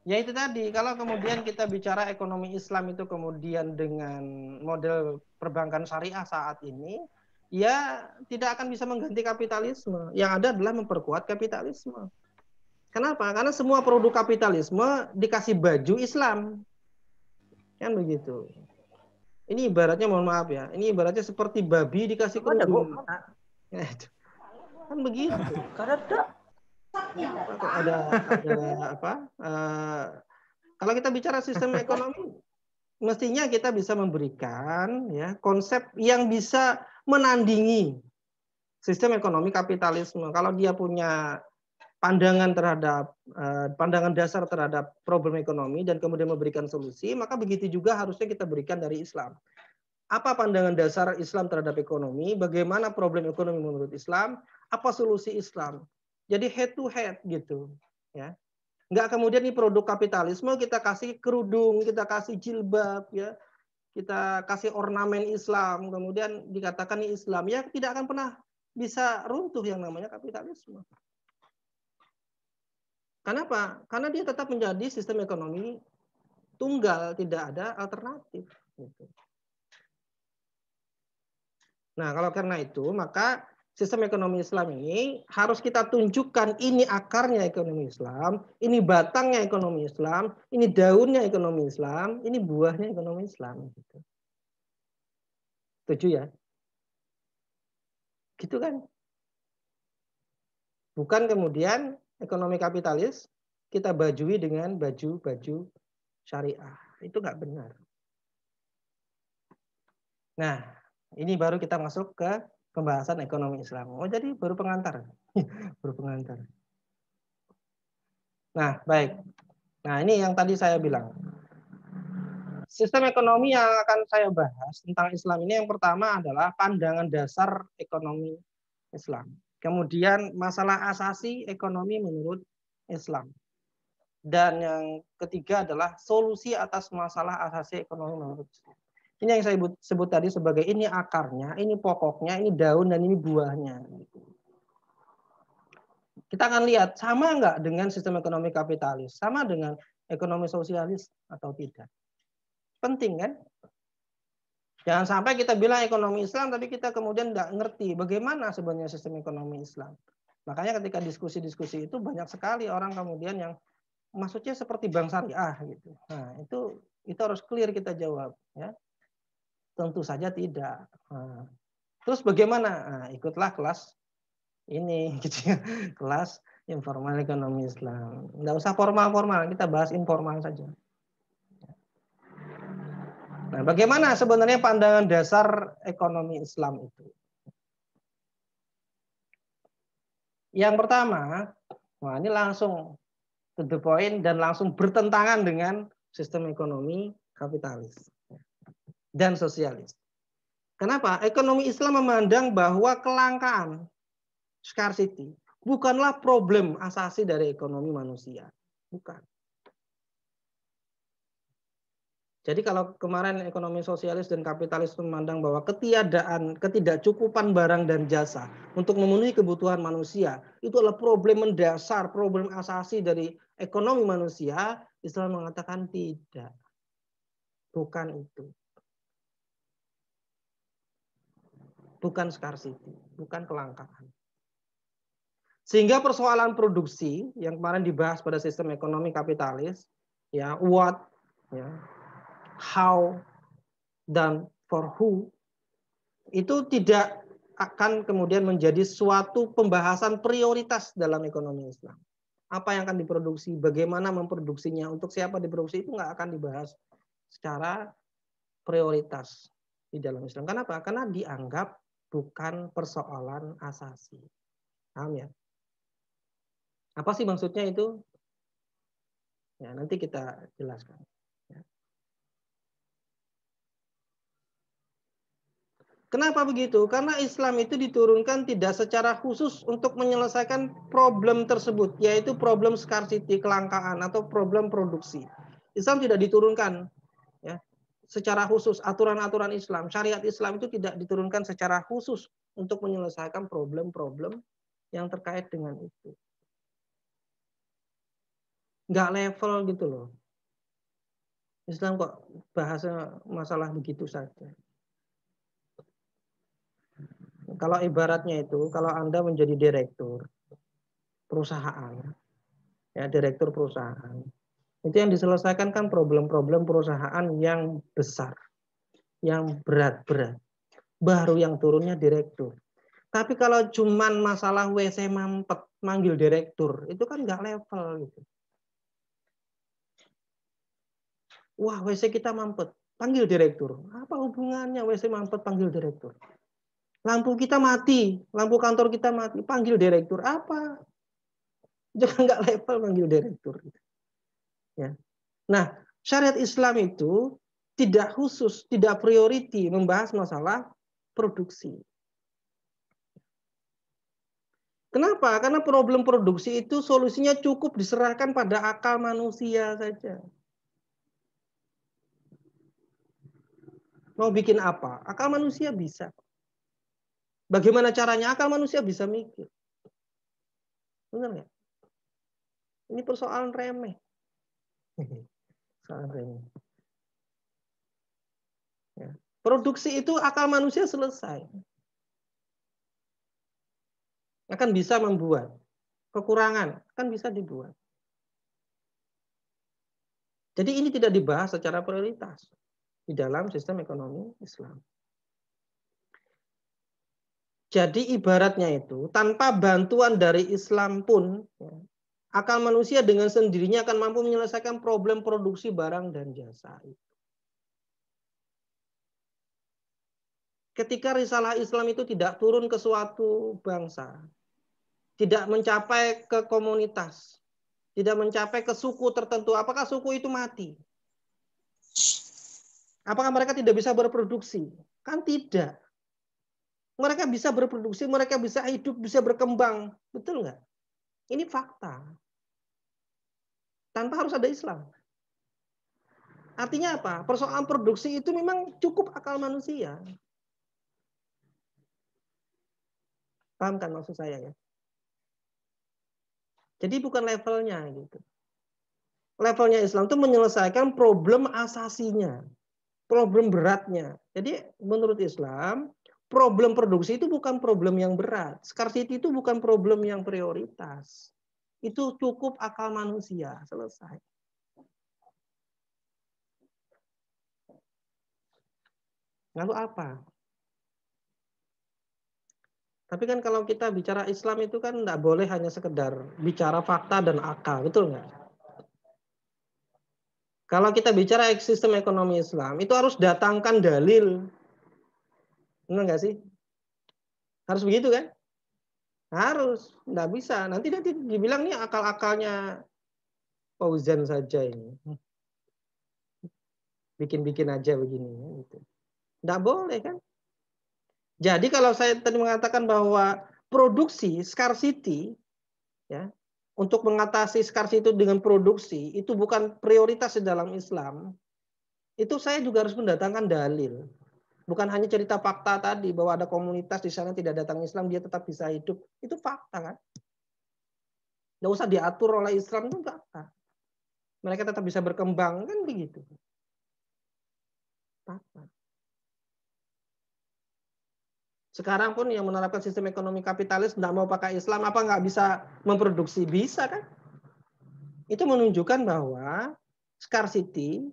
Ya itu tadi, kalau kemudian kita bicara ekonomi Islam itu kemudian dengan model perbankan syariah saat ini, ya tidak akan bisa mengganti kapitalisme. Yang ada adalah memperkuat kapitalisme. Kenapa? Karena semua produk kapitalisme dikasih baju Islam. Kan begitu. Ini ibaratnya, mohon maaf ya, ini ibaratnya seperti babi dikasih kerudung. Kan begitu. Ada apa? Kalau kita bicara sistem ekonomi, mestinya kita bisa memberikan ya konsep yang bisa menandingi sistem ekonomi kapitalisme. Kalau dia punya pandangan dasar terhadap problem ekonomi dan kemudian memberikan solusi, maka begitu juga harusnya kita berikan dari Islam. Apa pandangan dasar Islam terhadap ekonomi? Bagaimana problem ekonomi menurut Islam? Apa solusi Islam? Jadi head to head gitu, ya. Nggak kemudian ini produk kapitalisme kita kasih kerudung, kita kasih jilbab, ya, kita kasih ornamen Islam, kemudian dikatakan ini Islam, ya tidak akan pernah bisa runtuh yang namanya kapitalisme. Kenapa? Karena dia tetap menjadi sistem ekonomi tunggal, tidak ada alternatif. Gitu. Nah, kalau karena itu, maka sistem ekonomi Islam ini harus kita tunjukkan ini akarnya ekonomi Islam, ini batangnya ekonomi Islam, ini daunnya ekonomi Islam, ini buahnya ekonomi Islam. Gitu. Setuju ya? Gitu kan? Bukan kemudian ekonomi kapitalis kita bajui dengan baju-baju syariah. Itu nggak benar. Nah, ini baru kita masuk ke pembahasan ekonomi Islam. Oh, jadi baru pengantar. Baru pengantar. Nah, baik. Nah, ini yang tadi saya bilang. Sistem ekonomi yang akan saya bahas tentang Islam ini yang pertama adalah pandangan dasar ekonomi Islam. Kemudian masalah asasi ekonomi menurut Islam. Dan yang ketiga adalah solusi atas masalah asasi ekonomi menurut Islam. Ini yang saya sebut tadi sebagai ini akarnya, ini pokoknya, ini daun, dan ini buahnya. Kita akan lihat sama nggak dengan sistem ekonomi kapitalis, sama dengan ekonomi sosialis atau tidak. Penting kan? Jangan sampai kita bilang ekonomi Islam, tapi kita kemudian nggak ngerti bagaimana sebenarnya sistem ekonomi Islam. Makanya ketika diskusi-diskusi itu banyak sekali orang kemudian yang maksudnya seperti bank syariah gitu. Nah, itu harus clear kita jawab, ya. Tentu saja tidak. Nah, terus bagaimana? Nah, ikutlah kelas ini, gitu ya. Kelas informal ekonomi Islam. Nggak usah formal-formal, kita bahas informal saja. Nah, bagaimana sebenarnya pandangan dasar ekonomi Islam itu? Yang pertama, wah ini langsung to the point dan langsung bertentangan dengan sistem ekonomi kapitalis dan sosialis. Kenapa? Ekonomi Islam memandang bahwa kelangkaan, scarcity, bukanlah problem asasi dari ekonomi manusia. Bukan. Jadi kalau kemarin ekonomi sosialis dan kapitalis memandang bahwa ketidakcukupan barang dan jasa untuk memenuhi kebutuhan manusia itu adalah problem mendasar, problem asasi dari ekonomi manusia, Islam mengatakan tidak. Bukan itu. Bukan scarcity, bukan kelangkaan. Sehingga persoalan produksi yang kemarin dibahas pada sistem ekonomi kapitalis, ya, what, ya, how, dan for who, itu tidak akan kemudian menjadi suatu pembahasan prioritas dalam ekonomi Islam. Apa yang akan diproduksi, bagaimana memproduksinya, untuk siapa diproduksi, itu nggak akan dibahas secara prioritas di dalam Islam. Kenapa? Karena dianggap bukan persoalan asasi. Paham ya? Apa sih maksudnya itu? Ya, nanti kita jelaskan. Kenapa begitu? Karena Islam itu diturunkan tidak secara khusus untuk menyelesaikan problem tersebut, yaitu problem scarcity, kelangkaan, atau problem produksi. Islam tidak diturunkan, ya, secara khusus. Aturan-aturan Islam, syariat Islam itu tidak diturunkan secara khusus untuk menyelesaikan problem-problem yang terkait dengan itu. Nggak level gitu loh. Islam kok bahasa masalah begitu saja. Kalau ibaratnya itu, kalau Anda menjadi direktur perusahaan, ya, direktur perusahaan, itu yang diselesaikan kan problem-problem perusahaan yang besar, yang berat-berat, baru yang turunnya direktur. Tapi kalau cuman masalah WC mampet, manggil direktur, itu kan nggak level gitu. Wah, WC kita mampet, panggil direktur. Apa hubungannya WC mampet panggil direktur? Lampu kita mati, lampu kantor kita mati, panggil direktur. Apa? Juga nggak level manggil direktur. Ya. Nah, syariat Islam itu tidak khusus, tidak priority membahas masalah produksi. Kenapa? Karena problem produksi itu solusinya cukup diserahkan pada akal manusia saja. Mau bikin apa? Akal manusia bisa. Bagaimana caranya? Akal manusia bisa mikir. Benar nggak? Ini persoalan remeh. Persoalan remeh. Ya. Produksi itu akal manusia selesai. Akan bisa membuat. Kekurangan akan bisa dibuat. Jadi ini tidak dibahas secara prioritas di dalam sistem ekonomi Islam. Jadi ibaratnya itu tanpa bantuan dari Islam pun ya, akal manusia dengan sendirinya akan mampu menyelesaikan problem produksi barang dan jasa. Ketika risalah Islam itu tidak turun ke suatu bangsa, tidak mencapai ke komunitas, tidak mencapai ke suku tertentu, apakah suku itu mati? Apakah mereka tidak bisa berproduksi? Kan tidak. Mereka bisa berproduksi, mereka bisa hidup, bisa berkembang. Betul nggak? Ini fakta. Tanpa harus ada Islam. Artinya apa? Persoalan produksi itu memang cukup akal manusia. Paham kan maksud saya ya? Jadi bukan levelnya gitu. Levelnya Islam itu menyelesaikan problem asasinya, problem beratnya. Jadi menurut Islam, problem produksi itu bukan problem yang berat. Scarcity itu bukan problem yang prioritas. Itu cukup akal manusia, selesai. Lalu apa? Tapi kan kalau kita bicara Islam itu kan tidak boleh hanya sekedar bicara fakta dan akal, betul nggak? Kalau kita bicara sistem ekonomi Islam, itu harus datangkan dalil. Benar nggak sih? Harus begitu kan? Harus. Nggak bisa. Nanti dibilang nih akal-akalnya Fauzan saja ini. Bikin-bikin aja begini. Gitu. Nggak boleh kan? Jadi kalau saya tadi mengatakan bahwa produksi, scarcity, ya, untuk mengatasi scarcity itu dengan produksi, itu bukan prioritas di dalam Islam, itu saya juga harus mendatangkan dalil. Bukan hanya cerita fakta tadi, bahwa ada komunitas di sana tidak datang Islam, dia tetap bisa hidup. Itu fakta kan? Nggak usah diatur oleh Islam, itu fakta. Mereka tetap bisa berkembang, kan begitu. Fakta. Sekarang pun yang menerapkan sistem ekonomi kapitalis tidak mau pakai Islam, apa nggak bisa memproduksi? Bisa kan? Itu menunjukkan bahwa scarcity,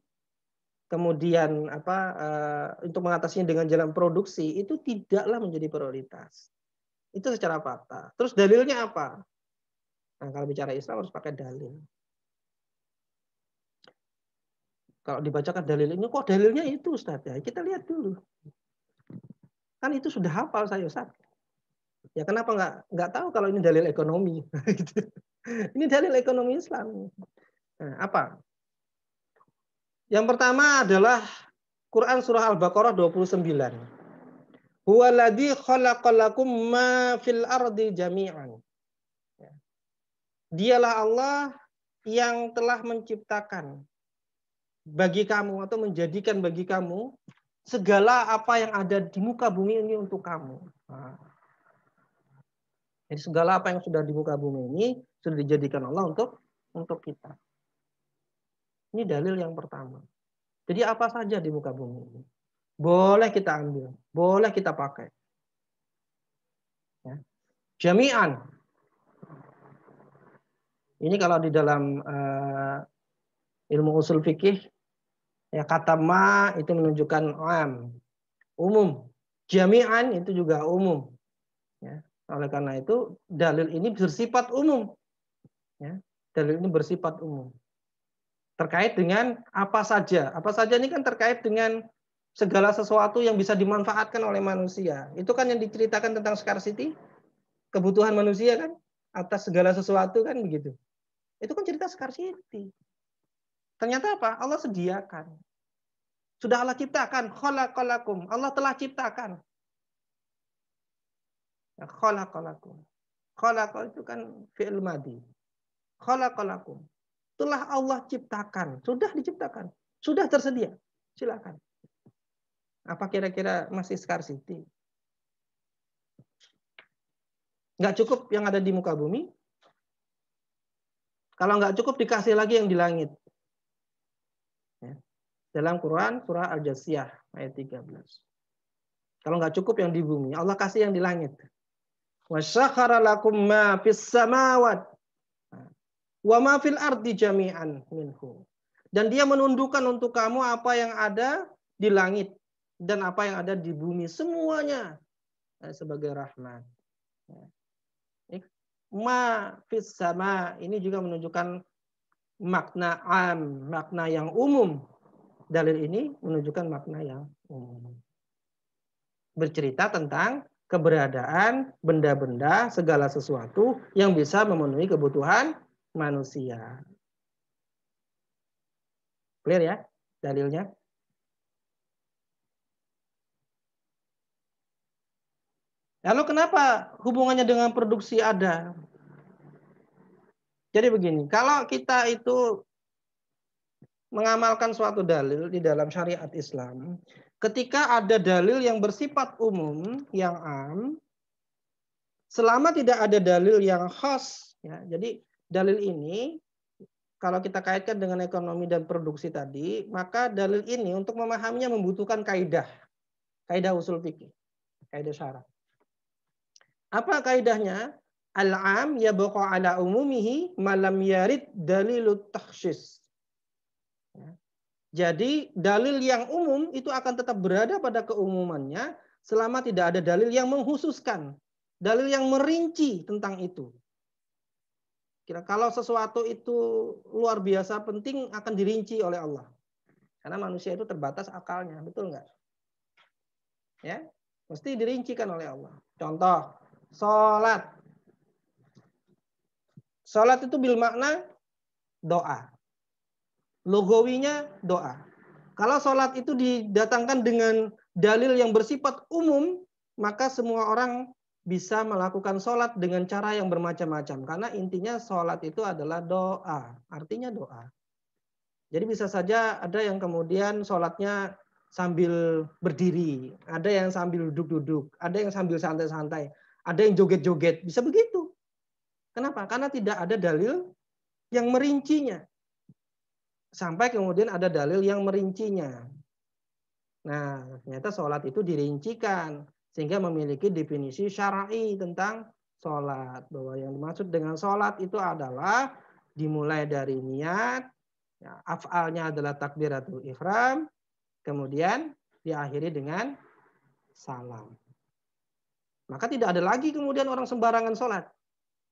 kemudian untuk mengatasinya dengan jalan produksi itu tidaklah menjadi prioritas. Itu secara fakta. Terus dalilnya apa? Nah, kalau bicara Islam harus pakai dalil. Kalau dibacakan dalil ini, kok dalilnya itu Ustaz ya? Kita lihat dulu. Kan itu sudah hafal saya Ustaz. Ya kenapa nggak tahu kalau ini dalil ekonomi? Ini dalil ekonomi Islam. Nah, apa? Yang pertama adalah Quran surah Al-Baqarah 29. Huwaladzi khalaqalakum ma fil ardi jami'an. Dialah Allah yang telah menciptakan bagi kamu atau menjadikan bagi kamu segala apa yang ada di muka bumi ini untuk kamu. Nah, jadi segala apa yang sudah di muka bumi ini sudah dijadikan Allah untuk kita. Ini dalil yang pertama. Jadi apa saja di muka bumi ini boleh kita ambil, boleh kita pakai. Ya. Jami'an. Ini kalau di dalam ilmu usul fikih, ya kata ma itu menunjukkan umum. Jami'an itu juga umum. Ya. Oleh karena itu dalil ini bersifat umum. Ya. Dalil ini bersifat umum. Terkait dengan apa saja. Apa saja ini kan terkait dengan segala sesuatu yang bisa dimanfaatkan oleh manusia. Itu kan yang diceritakan tentang scarcity, kebutuhan manusia kan. atas segala sesuatu kan begitu. Itu kan cerita scarcity. Ternyata apa? Allah sediakan. Sudah Allah ciptakan. Khalaqalakum. Allah telah ciptakan. Ya, khalaqalakum. Khalaqa itu kan fi'il madhi. Khalaqalakum. Telah Allah ciptakan. Sudah diciptakan. Sudah tersedia. Silakan. Apa kira-kira masih scarcity? Nggak cukup yang ada di muka bumi. Kalau nggak cukup dikasih lagi yang di langit. Ya. Dalam Quran surah Al-Jasiyah ayat 13. Kalau nggak cukup yang di bumi, Allah kasih yang di langit. Wa syakhara lakum ma fis samawat wa ma fil ardi jami'an minhu. Dan dia menundukkan untuk kamu apa yang ada di langit dan apa yang ada di bumi semuanya sebagai rahmat. Ma fis sama ini juga menunjukkan makna am, makna yang umum. Dalil ini menunjukkan makna yang umum. Bercerita tentang keberadaan benda-benda segala sesuatu yang bisa memenuhi kebutuhan manusia. Clear ya dalilnya? Lalu kenapa hubungannya dengan produksi ada? Jadi begini, kalau kita itu mengamalkan suatu dalil di dalam syariat Islam, ketika ada dalil yang bersifat umum, yang am, selama tidak ada dalil yang khas, ya, jadi dalil ini kalau kita kaitkan dengan ekonomi dan produksi tadi, maka dalil ini untuk memahaminya membutuhkan kaidah usul fikih, kaidah syara. Apa kaidahnya? Al-am yabqa ala umumihi malam yarid dalilut takhsis. Jadi dalil yang umum itu akan tetap berada pada keumumannya selama tidak ada dalil yang menghususkan, dalil yang merinci tentang itu. Kalau sesuatu itu luar biasa penting akan dirinci oleh Allah. Karena manusia itu terbatas akalnya, betul nggak? Ya, mesti dirincikan oleh Allah. Contoh, sholat. Sholat itu bil makna doa. Logawinya doa. Kalau sholat itu didatangkan dengan dalil yang bersifat umum, maka semua orang bisa melakukan sholat dengan cara yang bermacam-macam. Karena intinya sholat itu adalah doa. Artinya doa. Jadi bisa saja ada yang kemudian sholatnya sambil berdiri. Ada yang sambil duduk-duduk. Ada yang sambil santai-santai. Ada yang joget-joget. Bisa begitu. Kenapa? Karena tidak ada dalil yang merincinya. Sampai kemudian ada dalil yang merincinya. Nah, ternyata sholat itu dirincikan. Sehingga memiliki definisi syar'i tentang sholat. Bahwa yang dimaksud dengan sholat itu adalah dimulai dari niat. Ya, af'alnya adalah takbiratul ihram. Kemudian diakhiri dengan salam. Maka tidak ada lagi kemudian orang sembarangan sholat.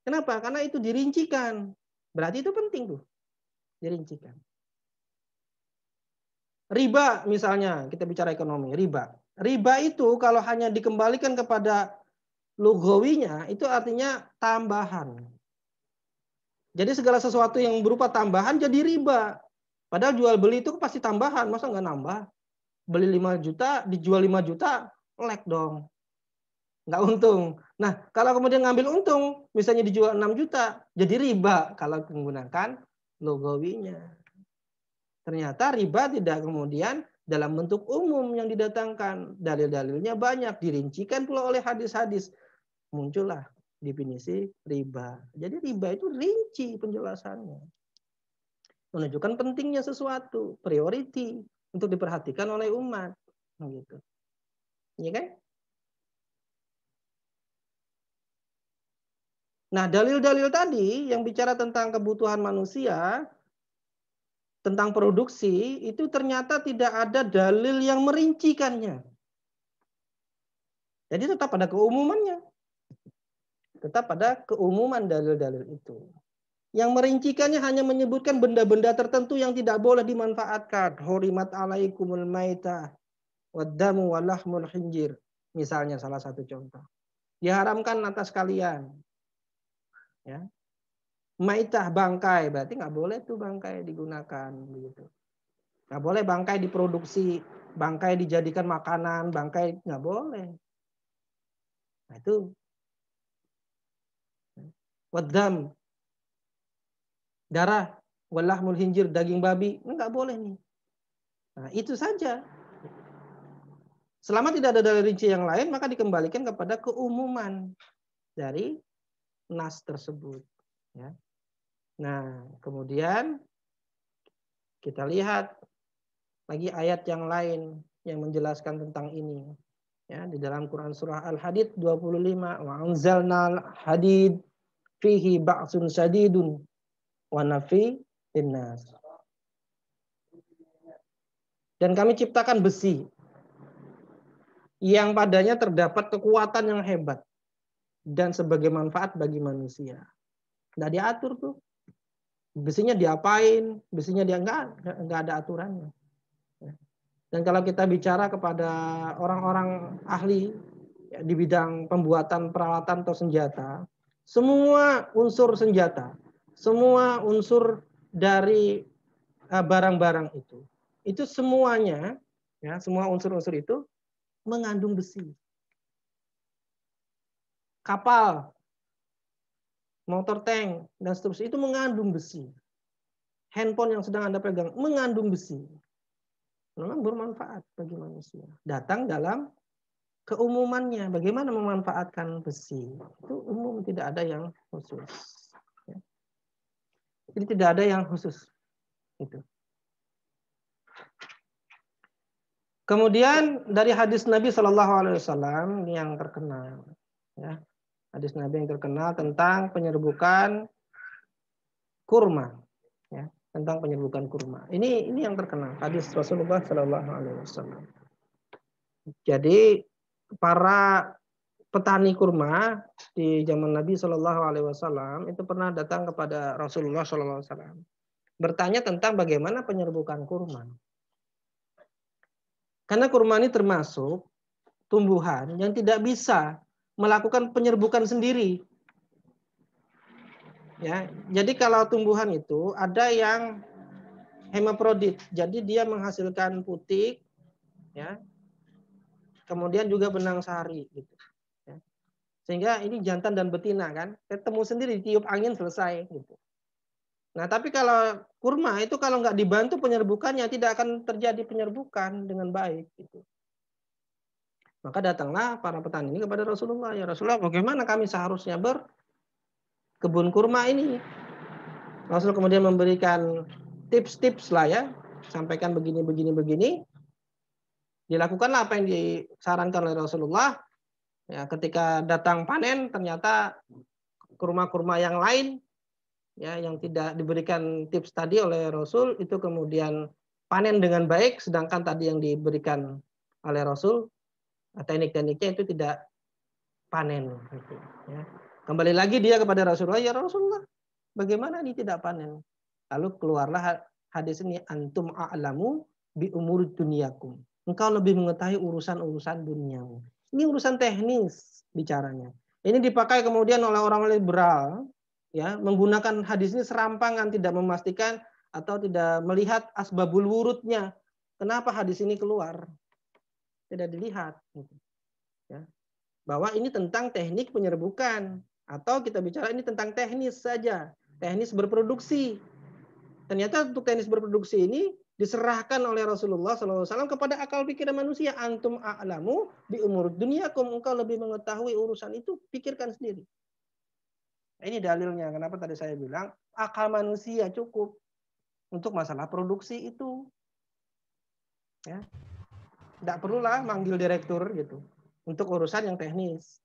Kenapa? Karena itu dirincikan. Berarti itu penting tuh. Dirincikan. Riba misalnya, kita bicara ekonomi, riba. Riba itu kalau hanya dikembalikan kepada lugawinya, itu artinya tambahan. Jadi segala sesuatu yang berupa tambahan jadi riba. Padahal jual beli itu pasti tambahan, masa nggak nambah? Beli 5 juta, dijual 5 juta, lek dong. Nggak untung. Nah, kalau kemudian ngambil untung, misalnya dijual 6 juta, jadi riba kalau menggunakan logawinya. Ternyata riba tidak kemudian dalam bentuk umum yang didatangkan. Dalil-dalilnya banyak, dirincikan pula oleh hadis-hadis. Muncullah definisi riba. Jadi riba itu rinci penjelasannya. Menunjukkan pentingnya sesuatu, priority untuk diperhatikan oleh umat. Gitu. Iya kan? Nah, dalil-dalil tadi yang bicara tentang kebutuhan manusia, tentang produksi, itu ternyata tidak ada dalil yang merincikannya. Jadi tetap pada keumumannya. Tetap pada keumuman dalil-dalil itu. Yang merincikannya hanya menyebutkan benda-benda tertentu yang tidak boleh dimanfaatkan. Hurimat alaikumul maitah waddamu walahmul khinjir. Misalnya salah satu contoh. Diharamkan atas kalian Ya. Maitah, bangkai, berarti nggak boleh tuh bangkai digunakan begitu. Nggak boleh bangkai diproduksi, bangkai dijadikan makanan, bangkai nggak boleh. Nah itu wadam, darah, walahmul hinjir, daging babi, nggak boleh nih. Nah itu saja. Selama tidak ada dalil rinci yang lain, maka dikembalikan kepada keumuman dari nas tersebut. Ya. Nah, kemudian kita lihat lagi ayat yang lain yang menjelaskan tentang ini. Ya, di dalam Quran surah Al-Hadid 25, wa anzalnal hadid fihi ba'sun sadidun wa nafi linnas. Dan kami ciptakan besi yang padanya terdapat kekuatan yang hebat dan sebagai manfaat bagi manusia. Nggak diatur tuh. Besinya diapain, besinya dia nggak ada aturannya. Dan kalau kita bicara kepada orang-orang ahli ya, di bidang pembuatan peralatan atau senjata, semua unsur senjata, semua unsur dari barang-barang itu semuanya, ya, semua unsur-unsur itu mengandung besi. Kapal, motor tank, dan seterusnya itu mengandung besi. Handphone yang sedang Anda pegang mengandung besi. Memang bermanfaat bagi manusia. Datang dalam keumumannya. Bagaimana memanfaatkan besi? Itu umum, tidak ada yang khusus. Jadi tidak ada yang khusus. Itu. Kemudian dari hadis Nabi Shallallahu Alaihi Wasallam yang terkenal, ya, hadis Nabi yang terkenal tentang penyerbukan kurma, ya, tentang penyerbukan kurma. Ini yang terkenal hadis Rasulullah Shallallahu Alaihi Wasallam. Jadi para petani kurma di zaman Nabi Shallallahu Alaihi Wasallam itu pernah datang kepada Rasulullah Shallallahu Alaihi Wasallam bertanya tentang bagaimana penyerbukan kurma. Karena kurma ini termasuk tumbuhan yang tidak bisa melakukan penyerbukan sendiri. Ya, jadi kalau tumbuhan itu ada yang hemaprodit, jadi dia menghasilkan putik, ya, kemudian juga benang sari, gitu. Ya. Sehingga ini jantan dan betina kan, ketemu sendiri, tiup angin selesai, gitu. Nah, tapi kalau kurma itu kalau nggak dibantu penyerbukannya tidak akan terjadi penyerbukan dengan baik, gitu. Maka datanglah para petani ini kepada Rasulullah, ya Rasulullah, bagaimana kami seharusnya berkebun kurma ini? Rasul kemudian memberikan tips-tips lah ya, sampaikan begini. Dilakukanlah apa yang disarankan oleh Rasulullah. Ya, ketika datang panen ternyata kurma-kurma yang lain ya yang tidak diberikan tips tadi oleh Rasul itu kemudian panen dengan baik, sedangkan tadi yang diberikan oleh Rasul teknik-tekniknya itu tidak panen. Gitu, ya. Kembali lagi dia kepada Rasulullah, ya Rasulullah, bagaimana ini tidak panen? Lalu keluarlah hadis ini, antum a'lamu bi umur dunyakum. Engkau lebih mengetahui urusan-urusan duniamu. Ini urusan teknis bicaranya. Ini dipakai kemudian oleh orang liberal, ya, menggunakan hadis ini serampangan, tidak memastikan atau tidak melihat asbabul wurudnya. Kenapa hadis ini keluar? Tidak dilihat. Ya. Bahwa ini tentang teknik penyerbukan. Atau kita bicara ini tentang teknis saja. Teknis berproduksi. Ternyata untuk teknis berproduksi ini diserahkan oleh Rasulullah SAW kepada akal pikiran manusia. Antum a'lamu bi umur dunyakum. Engkau lebih mengetahui urusan itu, pikirkan sendiri. Ini dalilnya. Kenapa tadi saya bilang akal manusia cukup untuk masalah produksi itu. Ya. Tidak perlulah manggil direktur gitu untuk urusan yang teknis.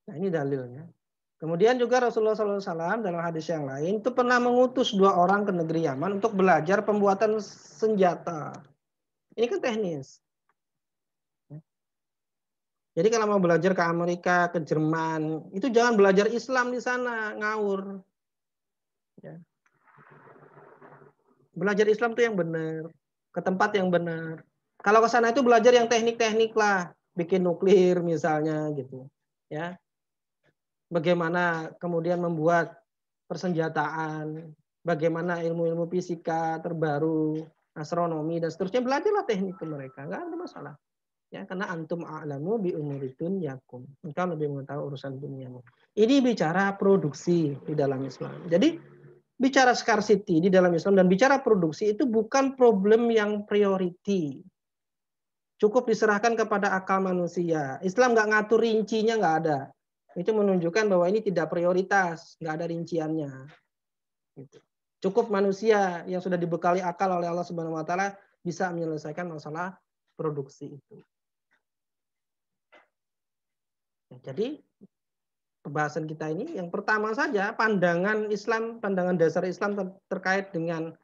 Nah ini dalilnya. Kemudian juga Rasulullah SAW dalam hadis yang lain itu pernah mengutus 2 orang ke negeri Yaman untuk belajar pembuatan senjata. Ini kan teknis. Jadi kalau mau belajar ke Amerika, ke Jerman, itu jangan belajar Islam di sana, ngawur. Ya. Belajar Islam itu yang benar, ke tempat yang benar. Kalau ke sana itu belajar yang teknik-teknik lah, bikin nuklir misalnya gitu. ya. Bagaimana kemudian membuat persenjataan, bagaimana ilmu-ilmu fisika terbaru, astronomi dan seterusnya, belajarlah teknik ke mereka, nggak ada masalah. Ya, karena antum a'lamu bi umuri dunyakum. Engkau lebih mengetahui urusan duniamu. Ini bicara produksi di dalam Islam. Jadi bicara scarcity di dalam Islam dan bicara produksi itu bukan problem yang priority. Cukup diserahkan kepada akal manusia. Islam nggak ngatur rincinya, nggak ada. Itu menunjukkan bahwa ini tidak prioritas, nggak ada rinciannya. Gitu. Cukup manusia yang sudah dibekali akal oleh Allah Subhanahu Wa Taala bisa menyelesaikan masalah produksi itu. Jadi pembahasan kita ini yang pertama saja pandangan Islam, pandangan dasar Islam terkait dengan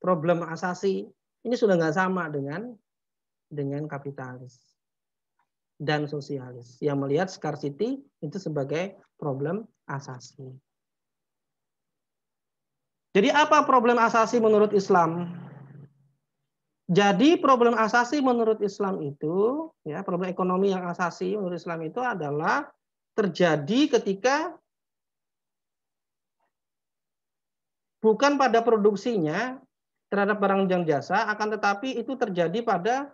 problem asasi ini sudah nggak sama dengan kapitalis dan sosialis yang melihat scarcity itu sebagai problem asasi. Jadi apa problem asasi menurut Islam? Jadi problem asasi menurut Islam itu, ya, problem ekonomi yang asasi menurut Islam itu adalah terjadi ketika bukan pada produksinya terhadap barang dan jasa, akan tetapi itu terjadi pada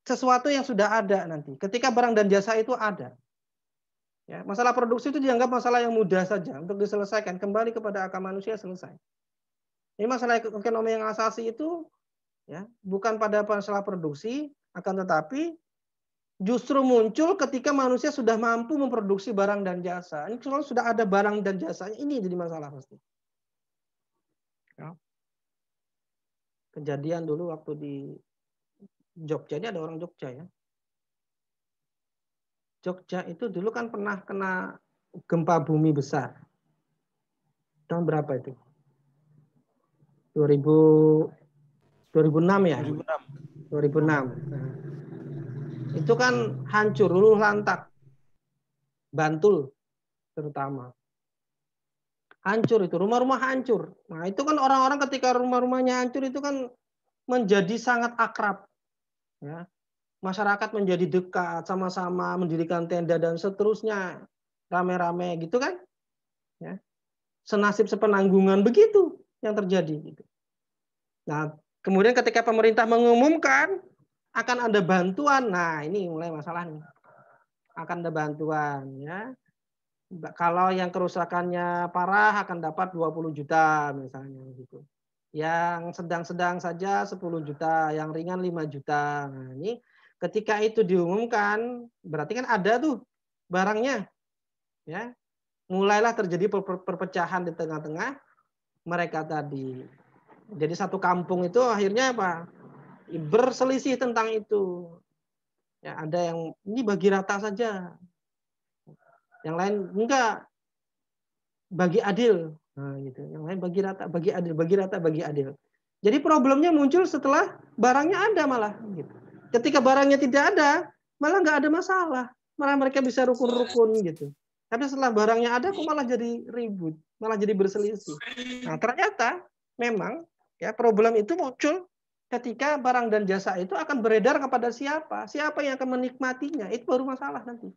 sesuatu yang sudah ada nanti. Ketika barang dan jasa itu ada. Ya, masalah produksi itu dianggap masalah yang mudah saja untuk diselesaikan. Kembali kepada akal manusia, selesai. Ini masalah ekonomi yang asasi itu ya, bukan pada masalah produksi, akan tetapi justru muncul ketika manusia sudah mampu memproduksi barang dan jasa. Ini kalau sudah ada barang dan jasanya, ini jadi masalah pasti. Ya. Kejadian dulu waktu di Jogja, ini ada orang Jogja ya. Jogja itu dulu kan pernah kena gempa bumi besar. Tahun berapa itu? 2006 ya? 2006. Nah, itu kan hancur, luluh lantak. Bantul terutama. Hancur itu, rumah-rumah hancur. Nah itu kan orang-orang ketika rumah-rumahnya hancur itu kan menjadi sangat akrab. Ya. Masyarakat menjadi dekat, sama-sama mendirikan tenda dan seterusnya. Rame-rame gitu kan. Ya. Senasib sepenanggungan begitu yang terjadi. Gitu. Nah, kemudian ketika pemerintah mengumumkan akan ada bantuan, nah ini mulai masalah nih. Akan ada bantuan, ya. Kalau yang kerusakannya parah akan dapat 20 juta misalnya gitu. Yang sedang-sedang saja 10 juta, yang ringan 5 juta. Nah, ini ketika itu diumumkan, berarti kan ada tuh barangnya. Ya. Mulailah terjadi perpecahan di tengah-tengah mereka tadi. Jadi satu kampung itu akhirnya apa? Berselisih tentang itu. Ya, ada yang ini bagi rata saja. Yang lain enggak, bagi adil. Nah, gitu. Yang lain bagi rata, bagi adil, bagi rata, bagi adil. Jadi problemnya muncul setelah barangnya ada malah. Gitu. Ketika barangnya tidak ada, malah nggak ada masalah. Malah mereka bisa rukun-rukun gitu. Tapi setelah barangnya ada, kok malah jadi ribut, malah jadi berselisih. Nah, ternyata memang ya problem itu muncul ketika barang dan jasa itu akan beredar kepada siapa, siapa yang akan menikmatinya, itu baru masalah nanti.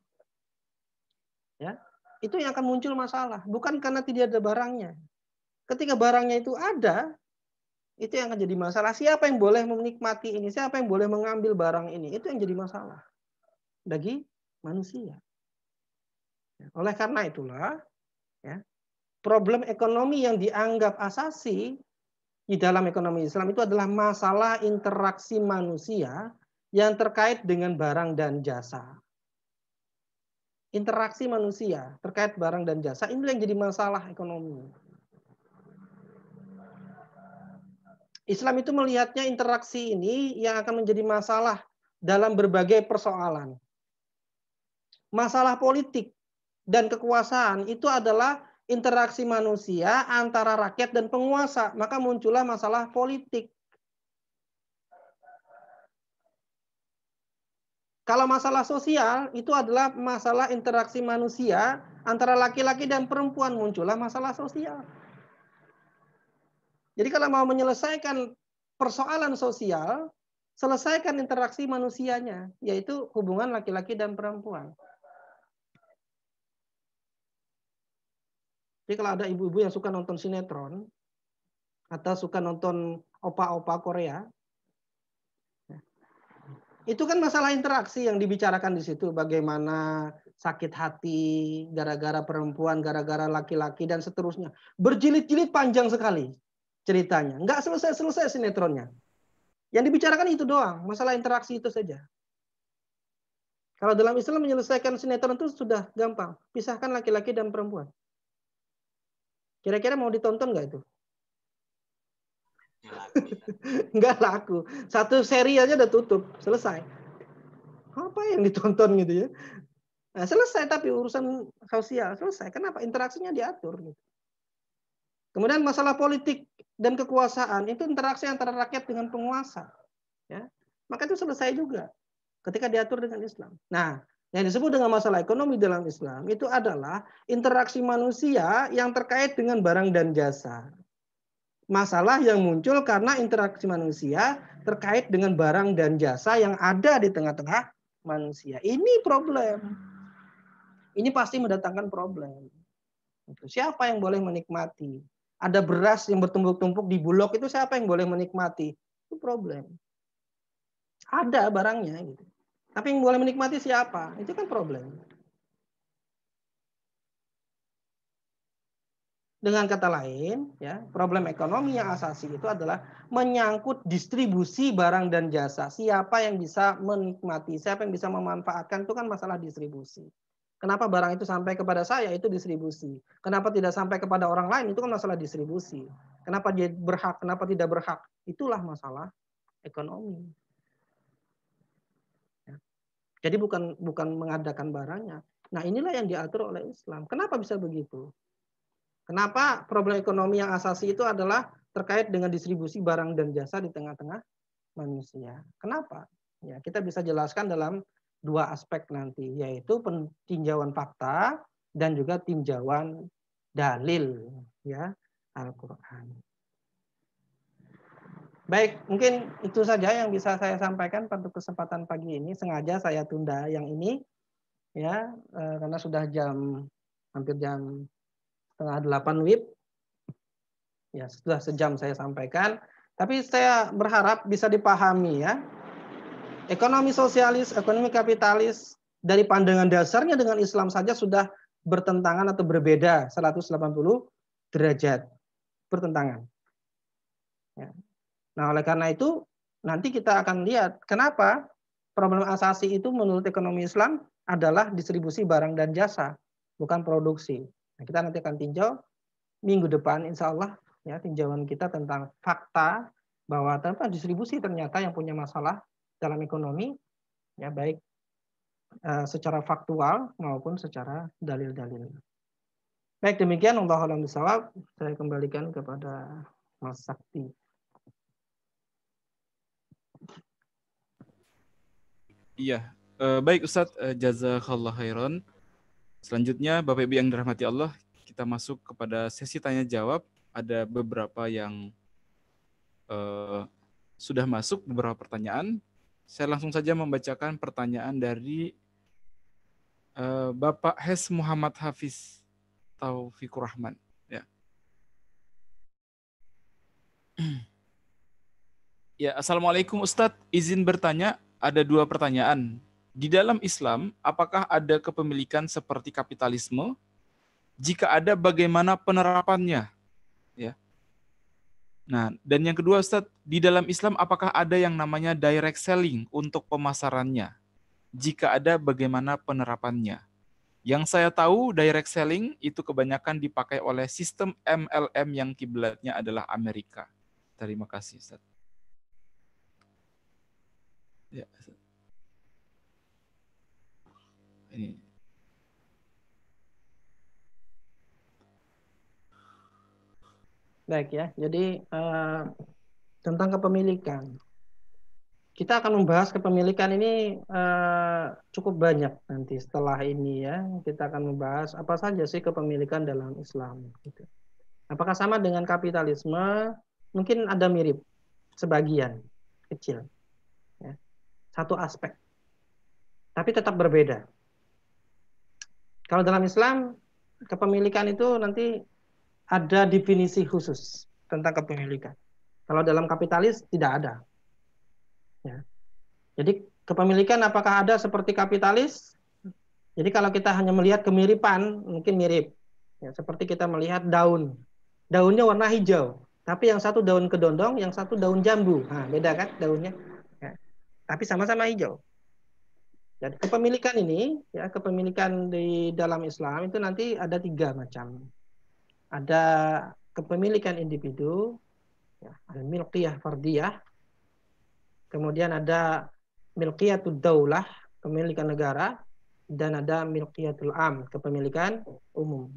Ya, itu yang akan muncul masalah, bukan karena tidak ada barangnya. Ketika barangnya itu ada, itu yang akan jadi masalah. Siapa yang boleh menikmati ini, siapa yang boleh mengambil barang ini, itu yang jadi masalah bagi manusia. Oleh karena itulah, ya, problem ekonomi yang dianggap asasi di dalam ekonomi Islam itu adalah masalah interaksi manusia yang terkait dengan barang dan jasa. Interaksi manusia terkait barang dan jasa ini yang jadi masalah ekonomi. Islam itu melihatnya interaksi ini yang akan menjadi masalah dalam berbagai persoalan. Masalah politik dan kekuasaan itu adalah interaksi manusia antara rakyat dan penguasa. Maka muncullah masalah politik. Kalau masalah sosial itu adalah masalah interaksi manusia antara laki-laki dan perempuan, muncullah masalah sosial. Jadi kalau mau menyelesaikan persoalan sosial, selesaikan interaksi manusianya, yaitu hubungan laki-laki dan perempuan. Jadi kalau ada ibu-ibu yang suka nonton sinetron atau suka nonton opa-opa Korea, itu kan masalah interaksi yang dibicarakan di situ. Bagaimana sakit hati gara-gara perempuan, gara-gara laki-laki, dan seterusnya. Berjilid-jilid panjang sekali ceritanya. Nggak selesai-selesai sinetronnya. Yang dibicarakan itu doang, masalah interaksi itu saja. Kalau dalam Islam menyelesaikan sinetron itu sudah gampang. Pisahkan laki-laki dan perempuan. Kira-kira mau ditonton nggak itu? Nggak laku. Satu seri aja udah tutup, selesai. Apa yang ditonton gitu ya? Nah, selesai, tapi urusan sosial selesai. Kenapa? Interaksinya diatur. Gitu. Kemudian masalah politik dan kekuasaan itu interaksi antara rakyat dengan penguasa. Ya. Maka itu selesai juga ketika diatur dengan Islam. Nah, yang disebut dengan masalah ekonomi dalam Islam itu adalah interaksi manusia yang terkait dengan barang dan jasa. Masalah yang muncul karena interaksi manusia terkait dengan barang dan jasa yang ada di tengah-tengah manusia. Ini problem. Ini pasti mendatangkan problem. Siapa yang boleh menikmati? Ada beras yang bertumpuk-tumpuk di Bulog, itu siapa yang boleh menikmati? Itu problem. Ada barangnya gitu. Tapi yang boleh menikmati siapa? Itu kan problem. Dengan kata lain, ya, problem ekonomi yang asasi itu adalah menyangkut distribusi barang dan jasa. Siapa yang bisa menikmati, siapa yang bisa memanfaatkan, itu kan masalah distribusi. Kenapa barang itu sampai kepada saya, itu distribusi. Kenapa tidak sampai kepada orang lain, itu kan masalah distribusi. Kenapa dia berhak, kenapa tidak berhak, itulah masalah ekonomi. Jadi bukan mengadakan barangnya. Nah, inilah yang diatur oleh Islam. Kenapa bisa begitu? Kenapa problem ekonomi yang asasi itu adalah terkait dengan distribusi barang dan jasa di tengah-tengah manusia? Kenapa? Ya, kita bisa jelaskan dalam dua aspek nanti, yaitu tinjauan fakta dan juga tinjauan dalil, ya, Al-Qur'an. Baik, mungkin itu saja yang bisa saya sampaikan pada kesempatan pagi ini. Sengaja saya tunda yang ini, ya, karena sudah hampir jam 7:30 WIB. Ya, sudah sejam saya sampaikan. Tapi saya berharap bisa dipahami, ya. Ekonomi sosialis, ekonomi kapitalis dari pandangan dasarnya dengan Islam saja sudah bertentangan atau berbeda 180 derajat bertentangan. Ya. Nah, oleh karena itu nanti kita akan lihat kenapa problem asasi itu menurut ekonomi Islam adalah distribusi barang dan jasa, bukan produksi. Nah, kita nanti akan tinjau minggu depan insya Allah, ya, tinjauan kita tentang fakta bahwa tanpa distribusi ternyata yang punya masalah dalam ekonomi, ya, baik secara faktual maupun secara dalil-dalil. Baik, demikian Allahu a'lam bishawab. Saya kembalikan kepada Mas Sakti. Iya, baik Ustadz, jazakallah khairan. Selanjutnya Bapak Ibu yang dirahmati Allah, kita masuk kepada sesi tanya jawab. Ada beberapa yang sudah masuk, beberapa pertanyaan. Saya langsung saja membacakan pertanyaan dari Bapak Hes Muhammad Hafiz Taufikur Rahman. Ya. Ya, Assalamualaikum Ustadz, izin bertanya, ada dua pertanyaan. Di dalam Islam, apakah ada kepemilikan seperti kapitalisme? Jika ada, bagaimana penerapannya? Ya. Nah, dan yang kedua Ustadz, di dalam Islam apakah ada yang namanya direct selling untuk pemasarannya? Jika ada, bagaimana penerapannya? Yang saya tahu, direct selling itu kebanyakan dipakai oleh sistem MLM yang kiblatnya adalah Amerika. Terima kasih Ustadz. Ya. Ini. Baik, ya. Jadi tentang kepemilikan. Kita akan membahas kepemilikan ini cukup banyak nanti setelah ini, ya. Kita akan membahas apa saja sih kepemilikan dalam Islam. Gitu. Apakah sama dengan kapitalisme? Mungkin ada mirip, sebagian kecil. satu aspek, tapi tetap berbeda. Kalau dalam Islam, kepemilikan itu nanti ada definisi khusus tentang kepemilikan. Kalau dalam kapitalis tidak ada. Ya. Jadi kepemilikan apakah ada seperti kapitalis? Jadi kalau kita hanya melihat kemiripan, mungkin mirip. Ya, seperti kita melihat daun. Daunnya warna hijau, tapi yang satu daun kedondong, yang satu daun jambu. Nah, beda kan daunnya? Ya. Tapi sama-sama hijau. Jadi kepemilikan ini, ya kepemilikan di dalam Islam itu nanti ada 3 macam. Ada kepemilikan individu, ya, ada milkiyah fardiyah, kemudian ada milkiyatul daulah, kepemilikan negara, dan ada milkiyatul am, kepemilikan umum.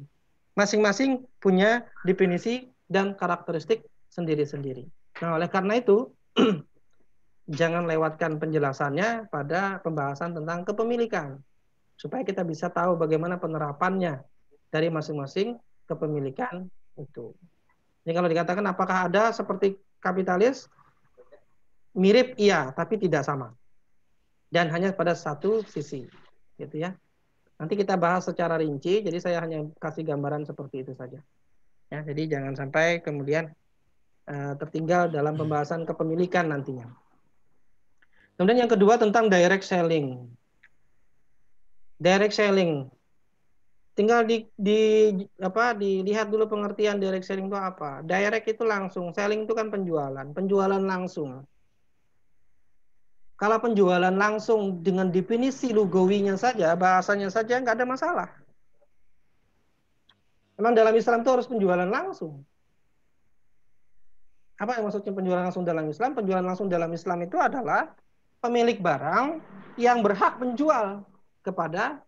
Masing-masing punya definisi dan karakteristik sendiri-sendiri. Nah, oleh karena itu, jangan lewatkan penjelasannya pada pembahasan tentang kepemilikan, supaya kita bisa tahu bagaimana penerapannya dari masing-masing kepemilikan itu. Jadi kalau dikatakan apakah ada seperti kapitalis, mirip iya, tapi tidak sama. Dan hanya pada satu sisi, gitu ya. Nanti kita bahas secara rinci, jadi saya hanya kasih gambaran seperti itu saja. Ya, jadi jangan sampai kemudian tertinggal dalam pembahasan kepemilikan nantinya. Kemudian yang kedua tentang direct selling. Direct selling. Tinggal dilihat dulu pengertian direct selling itu apa. Direct itu langsung, selling itu kan penjualan. Penjualan langsung. Kalau penjualan langsung dengan definisi lugawinya saja, bahasanya saja nggak ada masalah. Memang dalam Islam itu harus penjualan langsung. Apa yang maksudnya penjualan langsung dalam Islam? Penjualan langsung dalam Islam itu adalah pemilik barang yang berhak menjual kepada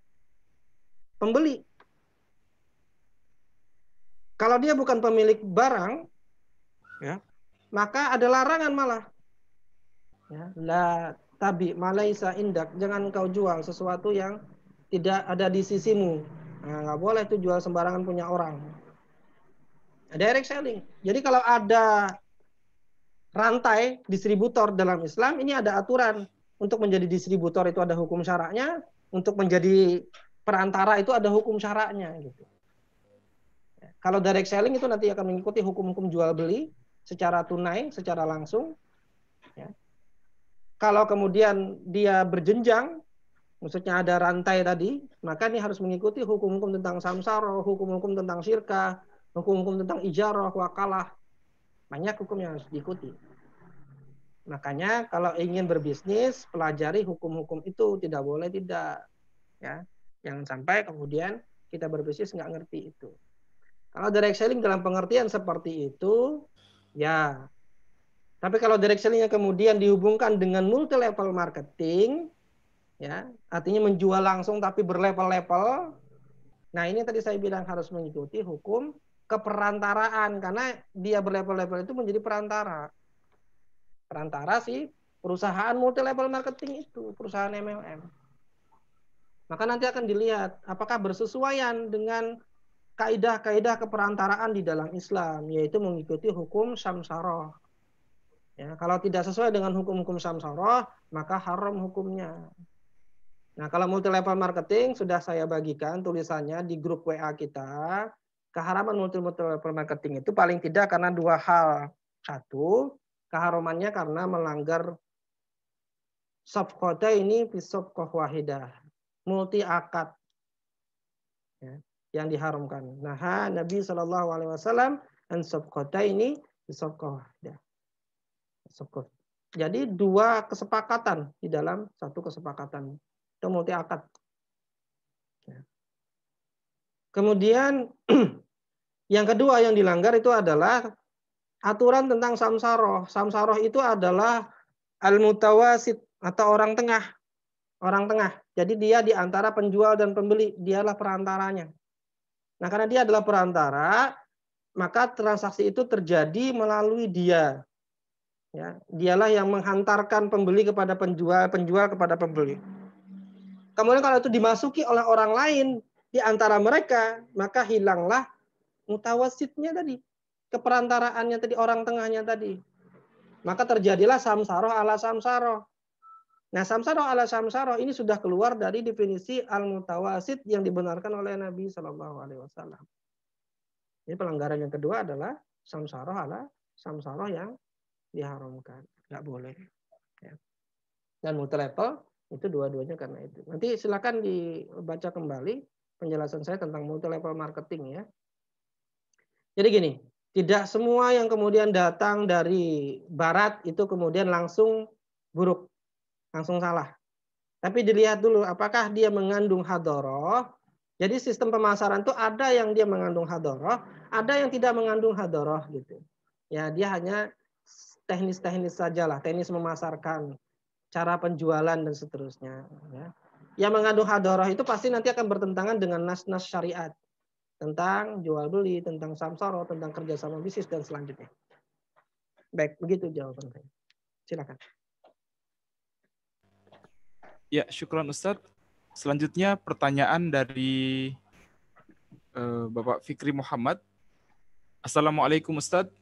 pembeli. Kalau dia bukan pemilik barang, ya, maka ada larangan malah. Ya, la tabi malaisa indak, jangan kau jual sesuatu yang tidak ada di sisimu. Nah, nggak boleh itu jual sembarangan punya orang. Direct selling. Jadi kalau ada rantai distributor dalam Islam, ini ada aturan. Untuk menjadi distributor itu ada hukum syaraknya, untuk menjadi perantara itu ada hukum syaraknya gitu. Kalau direct selling itu nanti akan mengikuti hukum-hukum jual beli secara tunai, secara langsung. Ya. Kalau kemudian dia berjenjang, maksudnya ada rantai tadi, maka ini harus mengikuti hukum-hukum tentang samsara, hukum-hukum tentang syirkah, hukum-hukum tentang ijarah, wakalah. Banyak hukum yang harus diikuti. Makanya kalau ingin berbisnis, pelajari hukum-hukum itu, tidak boleh tidak. Ya, jangan sampai kemudian kita berbisnis nggak ngerti itu. Kalau direct selling dalam pengertian seperti itu, ya. Tapi kalau direct sellingnya kemudian dihubungkan dengan multi level marketing, ya, artinya menjual langsung tapi berlevel-level. Nah, ini tadi saya bilang harus mengikuti hukum keperantaraan karena dia berlevel-level itu menjadi perantara. Perantara sih perusahaan multi level marketing itu, perusahaan MLM. Maka nanti akan dilihat apakah bersesuaian dengan kaidah-kaidah keperantaraan di dalam Islam, yaitu mengikuti hukum samsarah. Ya, kalau tidak sesuai dengan hukum-hukum samsarah, maka haram hukumnya. Nah, kalau multi level marketing sudah saya bagikan tulisannya di grup WA kita. Keharaman multi level marketing itu paling tidak karena 2 hal. 1, keharamannya karena melanggar safqata ini fi safqah wahidah, multi akad. Ya, yang diharamkan. Nah, Nabi SAW an safqata ini fi safqah wahidah. Jadi 2 kesepakatan di dalam 1 kesepakatan. Itu multi akad. Ya. Kemudian yang kedua yang dilanggar itu adalah aturan tentang samsaroh. Samsaroh itu adalah al-mutawasit atau orang tengah. Orang tengah. Jadi dia di antara penjual dan pembeli. Dialah perantaranya. Nah, karena dia adalah perantara, maka transaksi itu terjadi melalui dia. Ya, dialah yang menghantarkan pembeli kepada penjual, penjual kepada pembeli. Kemudian kalau itu dimasuki oleh orang lain di antara mereka, maka hilanglah mutawasitnya tadi, keperantaraannya tadi, orang tengahnya tadi. Maka terjadilah samsaroh ala samsaroh. Nah, samsaro ala samsaro ini sudah keluar dari definisi al-mutawasid yang dibenarkan oleh Nabi Shallallahu Alaihi Wasallam. Ini pelanggaran yang kedua adalah samsaro ala samsaro yang diharamkan, nggak boleh. Ya. Dan multi-level itu dua-duanya karena itu. Nanti silakan dibaca kembali penjelasan saya tentang multi-level marketing ya. Jadi gini, tidak semua yang kemudian datang dari barat itu kemudian langsung buruk, langsung salah. Tapi dilihat dulu apakah dia mengandung hadoroh. Jadi sistem pemasaran itu ada yang dia mengandung hadoroh, ada yang tidak mengandung hadoroh gitu. Ya dia hanya teknis-teknis sajalah, teknis memasarkan, cara penjualan dan seterusnya. Ya. Yang mengandung hadoroh itu pasti nanti akan bertentangan dengan nas-nas syariat tentang jual beli, tentang samsara, tentang kerjasama bisnis dan selanjutnya. Baik, begitu jawaban saya. Silakan. Ya, syukran Ustadz. Selanjutnya pertanyaan dari Bapak Fikri Muhammad. Assalamualaikum Ustadz.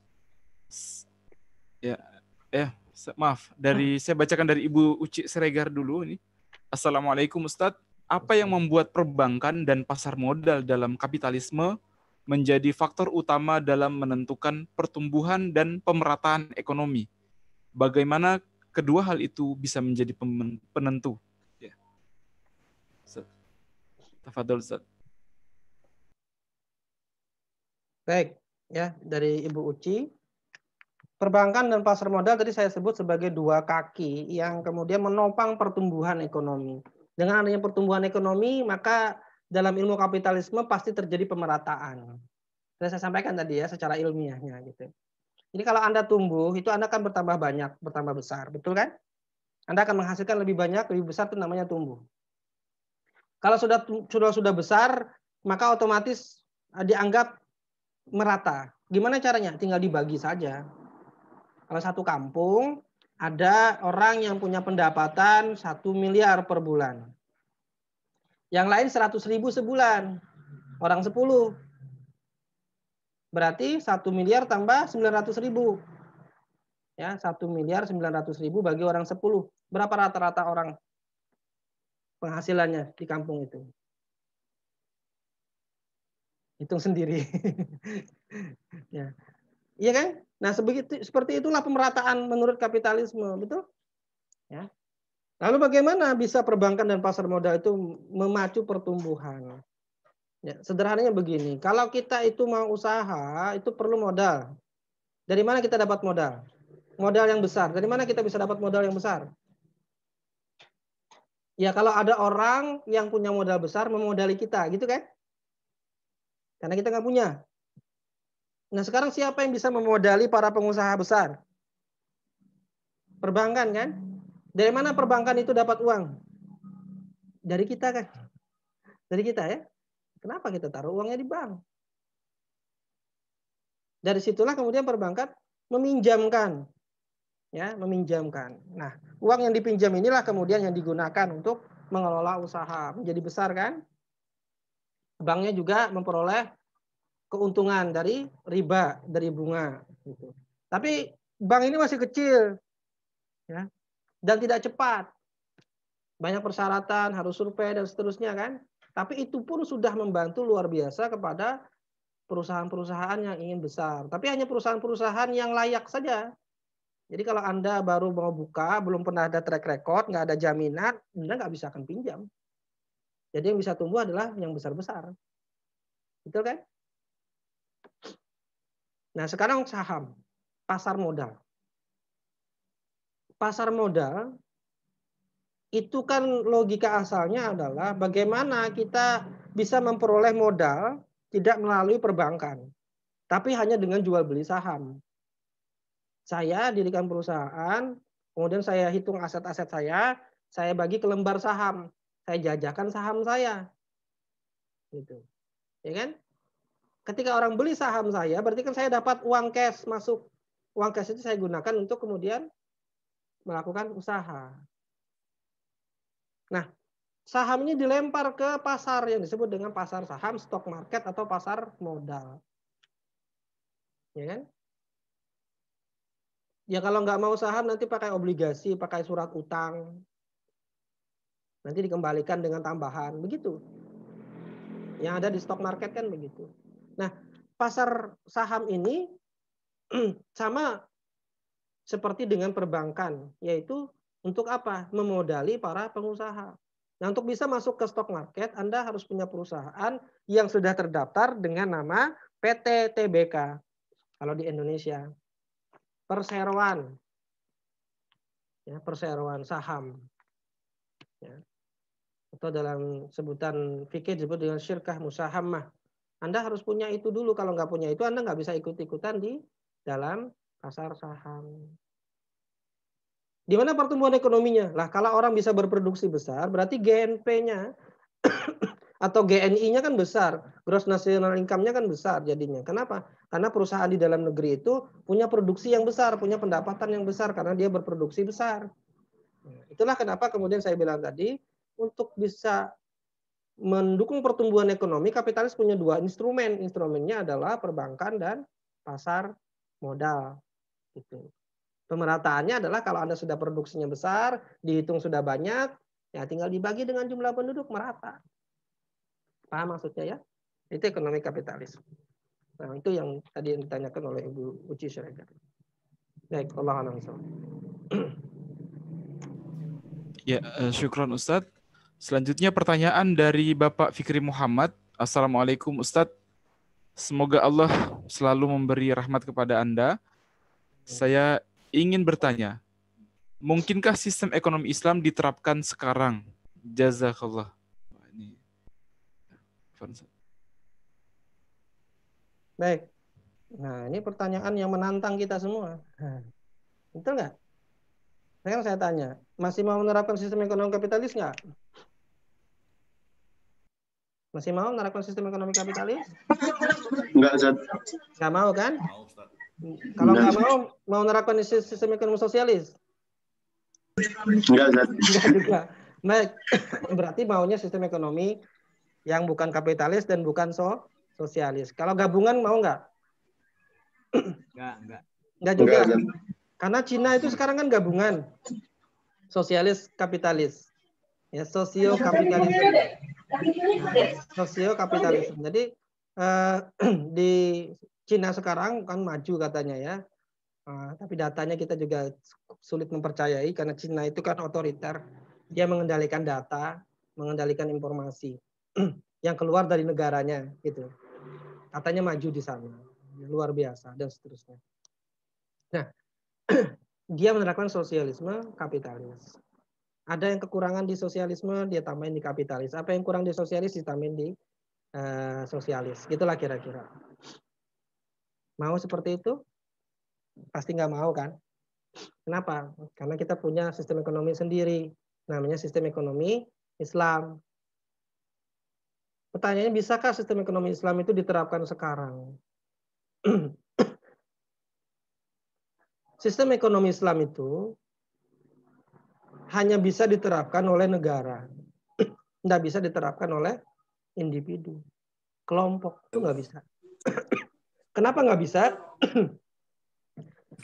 Maaf, saya bacakan dari Ibu Uci Siregar dulu ini. Assalamualaikum Ustadz. Apa yang membuat perbankan dan pasar modal dalam kapitalisme menjadi faktor utama dalam menentukan pertumbuhan dan pemerataan ekonomi? Bagaimana kedua hal itu bisa menjadi penentu? Ya. Tafadhol Ustaz. Baik, ya dari Ibu Uci. Perbankan dan pasar modal tadi saya sebut sebagai dua kaki yang kemudian menopang pertumbuhan ekonomi. Dengan adanya pertumbuhan ekonomi, maka dalam ilmu kapitalisme pasti terjadi pemerataan. Saya sampaikan tadi ya secara ilmiahnya gitu. Jadi kalau Anda tumbuh, itu Anda akan bertambah banyak, bertambah besar, betul kan? Anda akan menghasilkan lebih banyak, lebih besar, itu namanya tumbuh. Kalau sudah besar, maka otomatis dianggap merata. Gimana caranya? Tinggal dibagi saja. Kalau satu kampung ada orang yang punya pendapatan 1 miliar per bulan. Yang lain 100.000 sebulan. Orang 10. Berarti 1 miliar tambah 900.000. Ya, 1 miliar 900.000 bagi orang 10. Berapa rata-rata orang penghasilannya di kampung itu? Hitung sendiri. Ya. Iya kan? Nah, seperti itulah pemerataan menurut kapitalisme, betul? Ya. Lalu bagaimana bisa perbankan dan pasar modal itu memacu pertumbuhan? Ya, sederhananya begini, kalau kita itu mau usaha, itu perlu modal. Dari mana kita dapat modal? Modal yang besar. Dari mana kita bisa dapat modal yang besar? Ya, kalau ada orang yang punya modal besar memodali kita, gitu kan? Karena kita nggak punya. Nah, sekarang siapa yang bisa memodali para pengusaha besar? Perbankan kan? Dari mana perbankan itu dapat uang? Dari kita kan? Dari kita ya. Kenapa kita taruh uangnya di bank? Dari situlah kemudian perbankan meminjamkan. Ya, meminjamkan. Nah, uang yang dipinjam inilah kemudian yang digunakan untuk mengelola usaha. Menjadi besar kan? Banknya juga memperoleh keuntungan dari riba, dari bunga. Gitu. Tapi bank ini masih kecil. Ya, dan tidak cepat. Banyak persyaratan, harus survei dan seterusnya kan. Tapi itu pun sudah membantu luar biasa kepada perusahaan-perusahaan yang ingin besar. Tapi hanya perusahaan-perusahaan yang layak saja. Jadi kalau Anda baru mau buka, belum pernah ada track record, nggak ada jaminan, Anda nggak bisa akan pinjam. Jadi yang bisa tumbuh adalah yang besar-besar. Betul kan? Nah sekarang saham, pasar modal. Pasar modal itu kan logika asalnya adalah bagaimana kita bisa memperoleh modal tidak melalui perbankan, tapi hanya dengan jual beli saham. Saya dirikan perusahaan, kemudian saya hitung aset-aset saya bagi ke lembar saham, saya jajakan saham saya, gitu, ya kan? Ketika orang beli saham saya, berarti kan saya dapat uang cash masuk, uang cash itu saya gunakan untuk kemudian melakukan usaha. Nah, saham ini dilempar ke pasar yang disebut dengan pasar saham, stock market atau pasar modal. Ya kan? Ya kalau nggak mau saham nanti pakai obligasi, pakai surat utang. nanti dikembalikan dengan tambahan, begitu. Yang ada di stock market kan begitu. Nah, pasar saham ini sama seperti dengan perbankan, yaitu untuk apa? Memodali para pengusaha. Nah, untuk bisa masuk ke stock market, Anda harus punya perusahaan yang sudah terdaftar dengan nama PT TBK. Kalau di Indonesia, perseroan, ya, perseroan saham, ya. Atau dalam sebutan fikih disebut dengan syirkah musahamah. Anda harus punya itu dulu. Kalau nggak punya itu, Anda nggak bisa ikut-ikutan di dalam pasar saham. Di mana pertumbuhan ekonominya? Lah, kalau orang bisa berproduksi besar, berarti GNP-nya atau GNI-nya kan besar. Gross National Income-nya kan besar jadinya. Kenapa? Karena perusahaan di dalam negeri itu punya produksi yang besar, punya pendapatan yang besar karena dia berproduksi besar. Itulah kenapa kemudian saya bilang tadi, untuk bisa mendukung pertumbuhan ekonomi, kapitalis punya dua instrumen. Instrumennya adalah perbankan dan pasar modal. Gitu. Pemerataannya adalah kalau Anda sudah produksinya besar, dihitung sudah banyak, ya tinggal dibagi dengan jumlah penduduk, merata. Paham maksudnya ya? Itu ekonomi kapitalis. Nah, itu yang tadi yang ditanyakan oleh Ibu Uci Siregar. Baik, Allah alam. Ya, syukron Ustadz. Selanjutnya pertanyaan dari Bapak Fikri Muhammad. Assalamualaikum Ustadz. Semoga Allah selalu memberi rahmat kepada Anda. Saya ingin bertanya, mungkinkah sistem ekonomi Islam diterapkan sekarang? Jazakallah. Baik. Nah, ini pertanyaan yang menantang kita semua. Betul nggak? Sekarang saya tanya, masih mau menerapkan sistem ekonomi kapitalis nggak? Masih mau menerapkan sistem ekonomi kapitalis? Enggak, Ustaz. Nggak mau kan? Kalau nggak mau menerapkan sistem ekonomi sosialis? Enggak, Ustaz. Enggak juga. Baik, berarti maunya sistem ekonomi yang bukan kapitalis dan bukan sosialis. Kalau gabungan mau nggak? Enggak juga. Enggak, Karena Cina itu sekarang kan gabungan sosialis kapitalis. Ya, sosio-kapitalisme. Sosio-kapitalisme. Jadi di Cina sekarang kan maju katanya ya. Tapi datanya kita juga sulit mempercayai karena Cina itu kan otoriter. Dia mengendalikan data, mengendalikan informasi yang keluar dari negaranya gitu. Katanya maju di sana. Luar biasa dan seterusnya. Nah, dia menerapkan sosialisme kapitalis. Ada yang kekurangan di sosialisme, dia tambahin di kapitalis. Apa yang kurang di sosialis, ditambahin di sosialis. Gitulah kira-kira. Mau seperti itu? Pasti nggak mau kan? Kenapa? Karena kita punya sistem ekonomi sendiri. Namanya sistem ekonomi Islam. Pertanyaannya, bisakah sistem ekonomi Islam itu diterapkan sekarang? Sistem ekonomi Islam itu hanya bisa diterapkan oleh negara. Nggak bisa diterapkan oleh individu. Kelompok itu nggak bisa. Kenapa nggak bisa?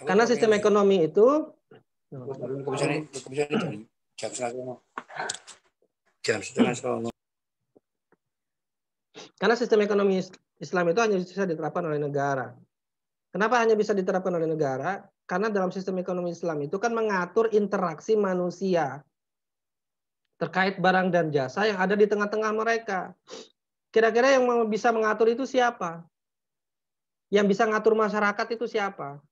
Karena sistem ekonomi itu karena sistem ekonomi Islam itu hanya bisa diterapkan oleh negara. Kenapa hanya bisa diterapkan oleh negara? Karena dalam sistem ekonomi Islam itu kan mengatur interaksi manusia terkait barang dan jasa yang ada di tengah-tengah mereka. Kira-kira yang bisa mengatur itu siapa? Yang bisa mengatur masyarakat itu siapa?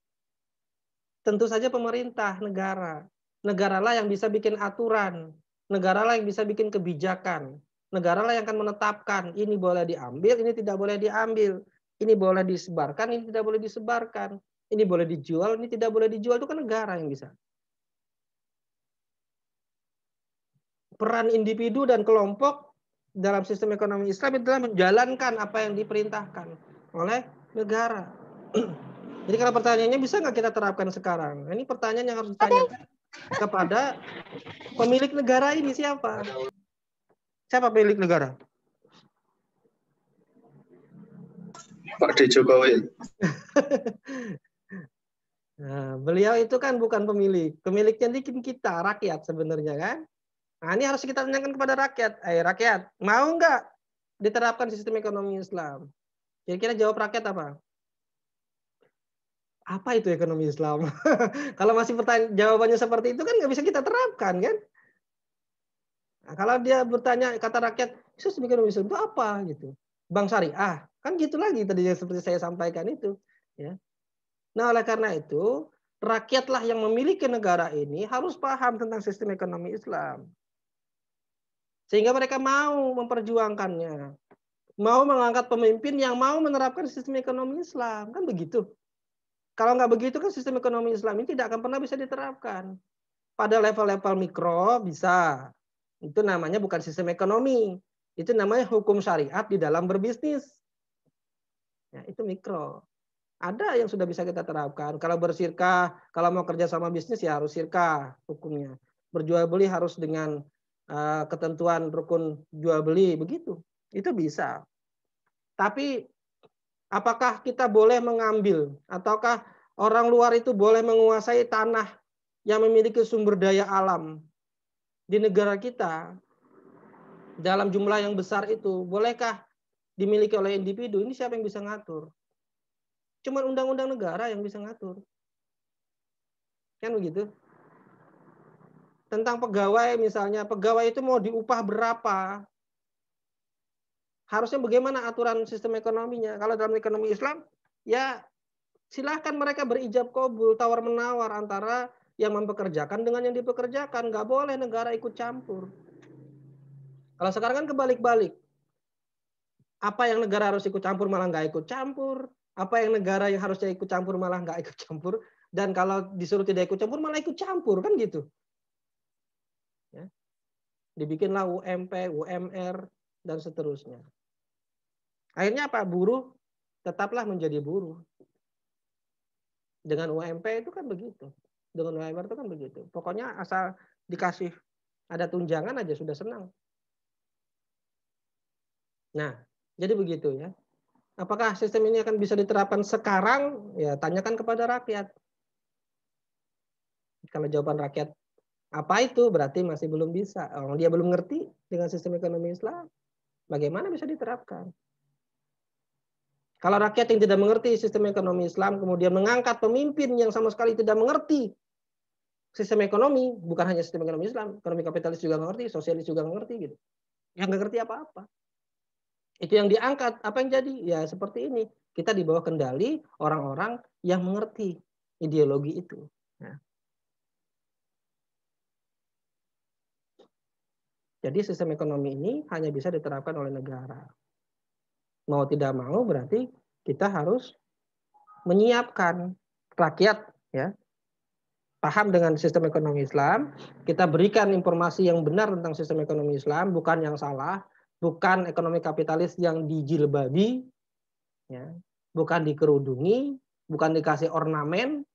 Tentu saja pemerintah, negara. Negaralah yang bisa bikin aturan. Negaralah yang bisa bikin kebijakan. Negaralah yang akan menetapkan ini boleh diambil, ini tidak boleh diambil. Ini boleh disebarkan, ini tidak boleh disebarkan. Ini boleh dijual, ini tidak boleh dijual. Itu kan negara yang bisa. Peran individu dan kelompok dalam sistem ekonomi Islam adalah menjalankan apa yang diperintahkan oleh negara. Jadi kalau pertanyaannya bisa nggak kita terapkan sekarang? Nah, ini pertanyaan yang harus ditanyakan kepada pemilik negara ini siapa? Siapa pemilik negara? Pak D. Jokowi. Nah, beliau itu kan bukan pemilik. Pemiliknya ini kita, rakyat sebenarnya kan. Nah, ini harus kita tanyakan kepada rakyat. Rakyat, mau nggak diterapkan sistem ekonomi Islam? Kira-kira jawab rakyat apa? Apa itu ekonomi Islam? Kalau masih jawabannya seperti itu kan nggak bisa kita terapkan kan? Nah, kalau dia bertanya kata rakyat, sistem ekonomi Islam itu apa gitu? Bank syariah, kan gitu lagi tadi yang seperti saya sampaikan itu. Ya. Nah, oleh karena itu rakyatlah yang memiliki negara ini harus paham tentang sistem ekonomi Islam, sehingga mereka mau memperjuangkannya, mau mengangkat pemimpin yang mau menerapkan sistem ekonomi Islam, kan begitu. Kalau nggak begitu kan sistem ekonomi Islam ini tidak akan pernah bisa diterapkan. Pada level-level mikro bisa. Itu namanya bukan sistem ekonomi. Itu namanya hukum syariat di dalam berbisnis. Ya, itu mikro. Ada yang sudah bisa kita terapkan. Kalau bersirkah, kalau mau kerja sama bisnis ya harus sirkah hukumnya. Berjual beli harus dengan ketentuan rukun jual beli. Begitu. Itu bisa. Tapi apakah kita boleh mengambil ataukah orang luar itu boleh menguasai tanah yang memiliki sumber daya alam di negara kita dalam jumlah yang besar itu? Bolehkah dimiliki oleh individu? Ini siapa yang bisa ngatur? Cuma undang-undang negara yang bisa ngatur. Kan begitu? Tentang pegawai misalnya, pegawai itu mau diupah berapa? Harusnya bagaimana aturan sistem ekonominya? Kalau dalam ekonomi Islam, ya silahkan mereka berijab kabul, tawar-menawar antara yang mempekerjakan dengan yang dipekerjakan. Nggak boleh negara ikut campur. Kalau sekarang kan kebalik-balik. Apa yang negara harus ikut campur malah nggak ikut campur. Apa yang negara yang harusnya ikut campur malah nggak ikut campur. Dan kalau disuruh tidak ikut campur malah ikut campur. Kan gitu. Ya. Dibikinlah UMP, UMR, dan seterusnya. Akhirnya apa? Buruh tetaplah menjadi buruh. Dengan UMP itu kan begitu. Dengan UMR itu kan begitu. Pokoknya asal dikasih ada tunjangan aja sudah senang. Nah, jadi begitu ya. Apakah sistem ini akan bisa diterapkan sekarang? Ya, tanyakan kepada rakyat. Kalau jawaban rakyat apa itu berarti masih belum bisa. Dia belum ngerti dengan sistem ekonomi Islam. Bagaimana bisa diterapkan? Kalau rakyat yang tidak mengerti sistem ekonomi Islam, kemudian mengangkat pemimpin yang sama sekali tidak mengerti sistem ekonomi, bukan hanya sistem ekonomi Islam, ekonomi kapitalis juga mengerti, sosialis juga mengerti, gitu. Yang nggak ngerti apa-apa. Itu yang diangkat, apa yang jadi? Ya seperti ini. Kita di bawah kendali orang-orang yang mengerti ideologi itu. Nah. Jadi sistem ekonomi ini hanya bisa diterapkan oleh negara. Mau tidak mau berarti kita harus menyiapkan rakyat ya paham dengan sistem ekonomi Islam, kita berikan informasi yang benar tentang sistem ekonomi Islam, bukan yang salah, bukan ekonomi kapitalis yang dijilbabi, ya, bukan dikerudungi, bukan dikasih ornamen,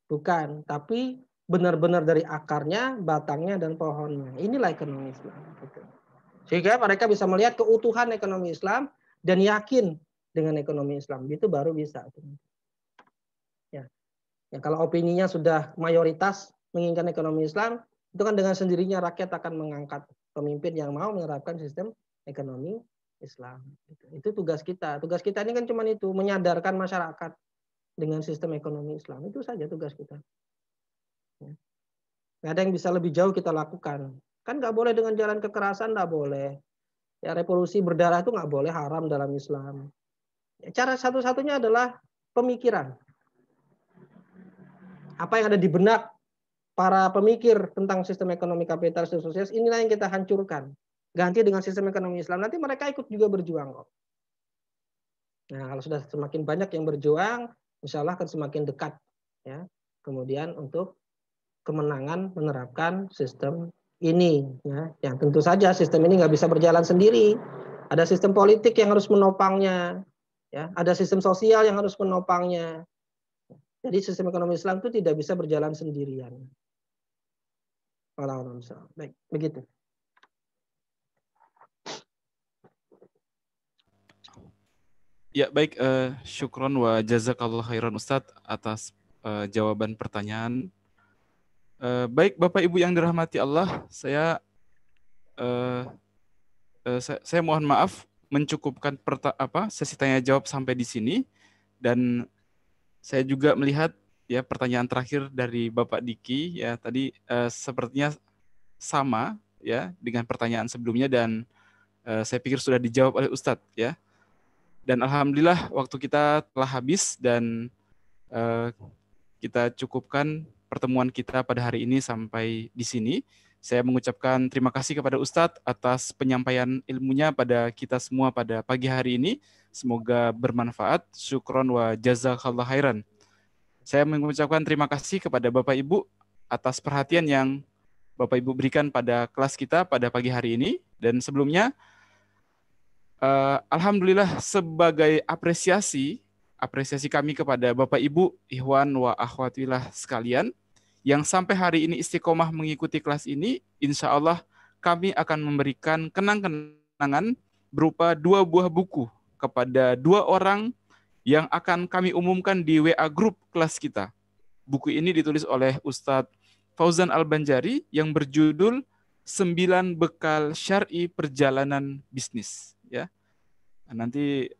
bukan, tapi benar-benar dari akarnya, batangnya, dan pohonnya. Inilah ekonomi Islam. Sehingga mereka bisa melihat keutuhan ekonomi Islam dan yakin dengan ekonomi Islam. Itu baru bisa. Ya. Ya, kalau opininya sudah mayoritas menginginkan ekonomi Islam, itu kan dengan sendirinya rakyat akan mengangkat pemimpin yang mau menerapkan sistem ekonomi Islam. Itu tugas kita. Tugas kita ini kan cuma itu, menyadarkan masyarakat dengan sistem ekonomi Islam. Itu saja tugas kita. Ya. Nggak ada yang bisa lebih jauh kita lakukan. Kan nggak boleh dengan jalan kekerasan, nggak boleh. Ya, revolusi berdarah itu nggak boleh, haram dalam Islam. Ya, cara satu-satunya adalah pemikiran. Apa yang ada di benak para pemikir tentang sistem ekonomi kapitalis dan sosialis, inilah yang kita hancurkan. Ganti dengan sistem ekonomi Islam. Nanti mereka ikut juga berjuang kok. Nah, kalau sudah semakin banyak yang berjuang, insya Allah akan semakin dekat. Ya. Kemudian untuk kemenangan menerapkan sistem ini. Ya. Yang tentu saja sistem ini nggak bisa berjalan sendiri. Ada sistem politik yang harus menopangnya. Ya. Ada sistem sosial yang harus menopangnya. Jadi sistem ekonomi Islam itu tidak bisa berjalan sendirian. Baik, begitu. Ya, baik. Syukron wa jazakallahu khairan Ustadz atas jawaban pertanyaan. Baik, Bapak Ibu yang dirahmati Allah, saya eh, saya mohon maaf mencukupkan sesi tanya jawab sampai di sini, dan saya juga melihat ya pertanyaan terakhir dari Bapak Diki ya tadi sepertinya sama ya dengan pertanyaan sebelumnya, dan saya pikir sudah dijawab oleh Ustadz ya. Dan alhamdulillah waktu kita telah habis, dan kita cukupkan pertemuan kita pada hari ini sampai di sini. Saya mengucapkan terima kasih kepada Ustadz atas penyampaian ilmunya pada kita semua pada pagi hari ini. Semoga bermanfaat. Syukron wa jazakallah khairan. Saya mengucapkan terima kasih kepada Bapak Ibu atas perhatian yang Bapak Ibu berikan pada kelas kita pada pagi hari ini. Dan sebelumnya, alhamdulillah sebagai apresiasi kami kepada Bapak Ibu, ikhwan wa akhwatillah sekalian, yang sampai hari ini istiqomah mengikuti kelas ini, insya Allah kami akan memberikan kenang-kenangan berupa 2 buah buku kepada 2 orang yang akan kami umumkan di WA grup kelas kita. Buku ini ditulis oleh Ustadz Fauzan Al-Banjari yang berjudul 9 Bekal Syar'i Perjalanan Bisnis. Ya, nanti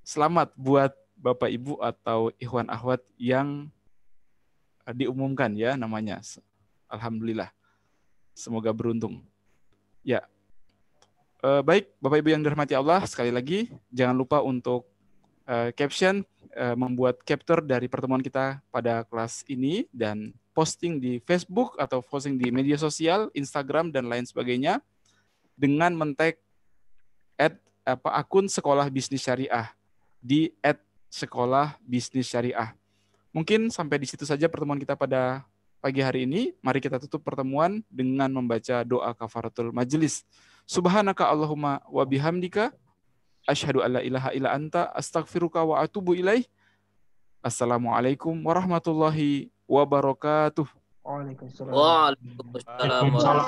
selamat buat Bapak Ibu atau ikhwan akhwat yang diumumkan ya namanya. Alhamdulillah. Semoga beruntung. Ya. Baik, Bapak Ibu yang dirahmati Allah, sekali lagi jangan lupa untuk caption, membuat capture dari pertemuan kita pada kelas ini dan posting di Facebook atau posting di media sosial, Instagram dan lain sebagainya dengan men-tag akun Sekolah Bisnis Syariah di @Sekolah Bisnis Syariah. Mungkin sampai di situ saja pertemuan kita pada pagi hari ini. Mari kita tutup pertemuan dengan membaca doa kafaratul majelis. Subhanaka Allahumma wa bihamdika asyhadu alla ilaha illa anta astaghfiruka wa atubu ilaih. Assalamualaikum warahmatullahi wabarakatuh. Waalaikumsalam. Waalaikumsalam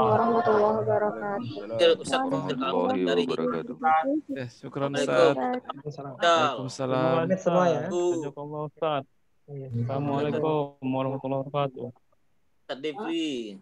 warahmatullahi wabarakatuh. Ustaz Warahmatullahi wabarakatuh. Ya, syukran Ustaz. Waalaikumsalam. Waalaikumsalam. Semua ya. Jazakallah Ustaz. Assalamualaikum warahmatullahi wabarakatuh. Ustaz Devi.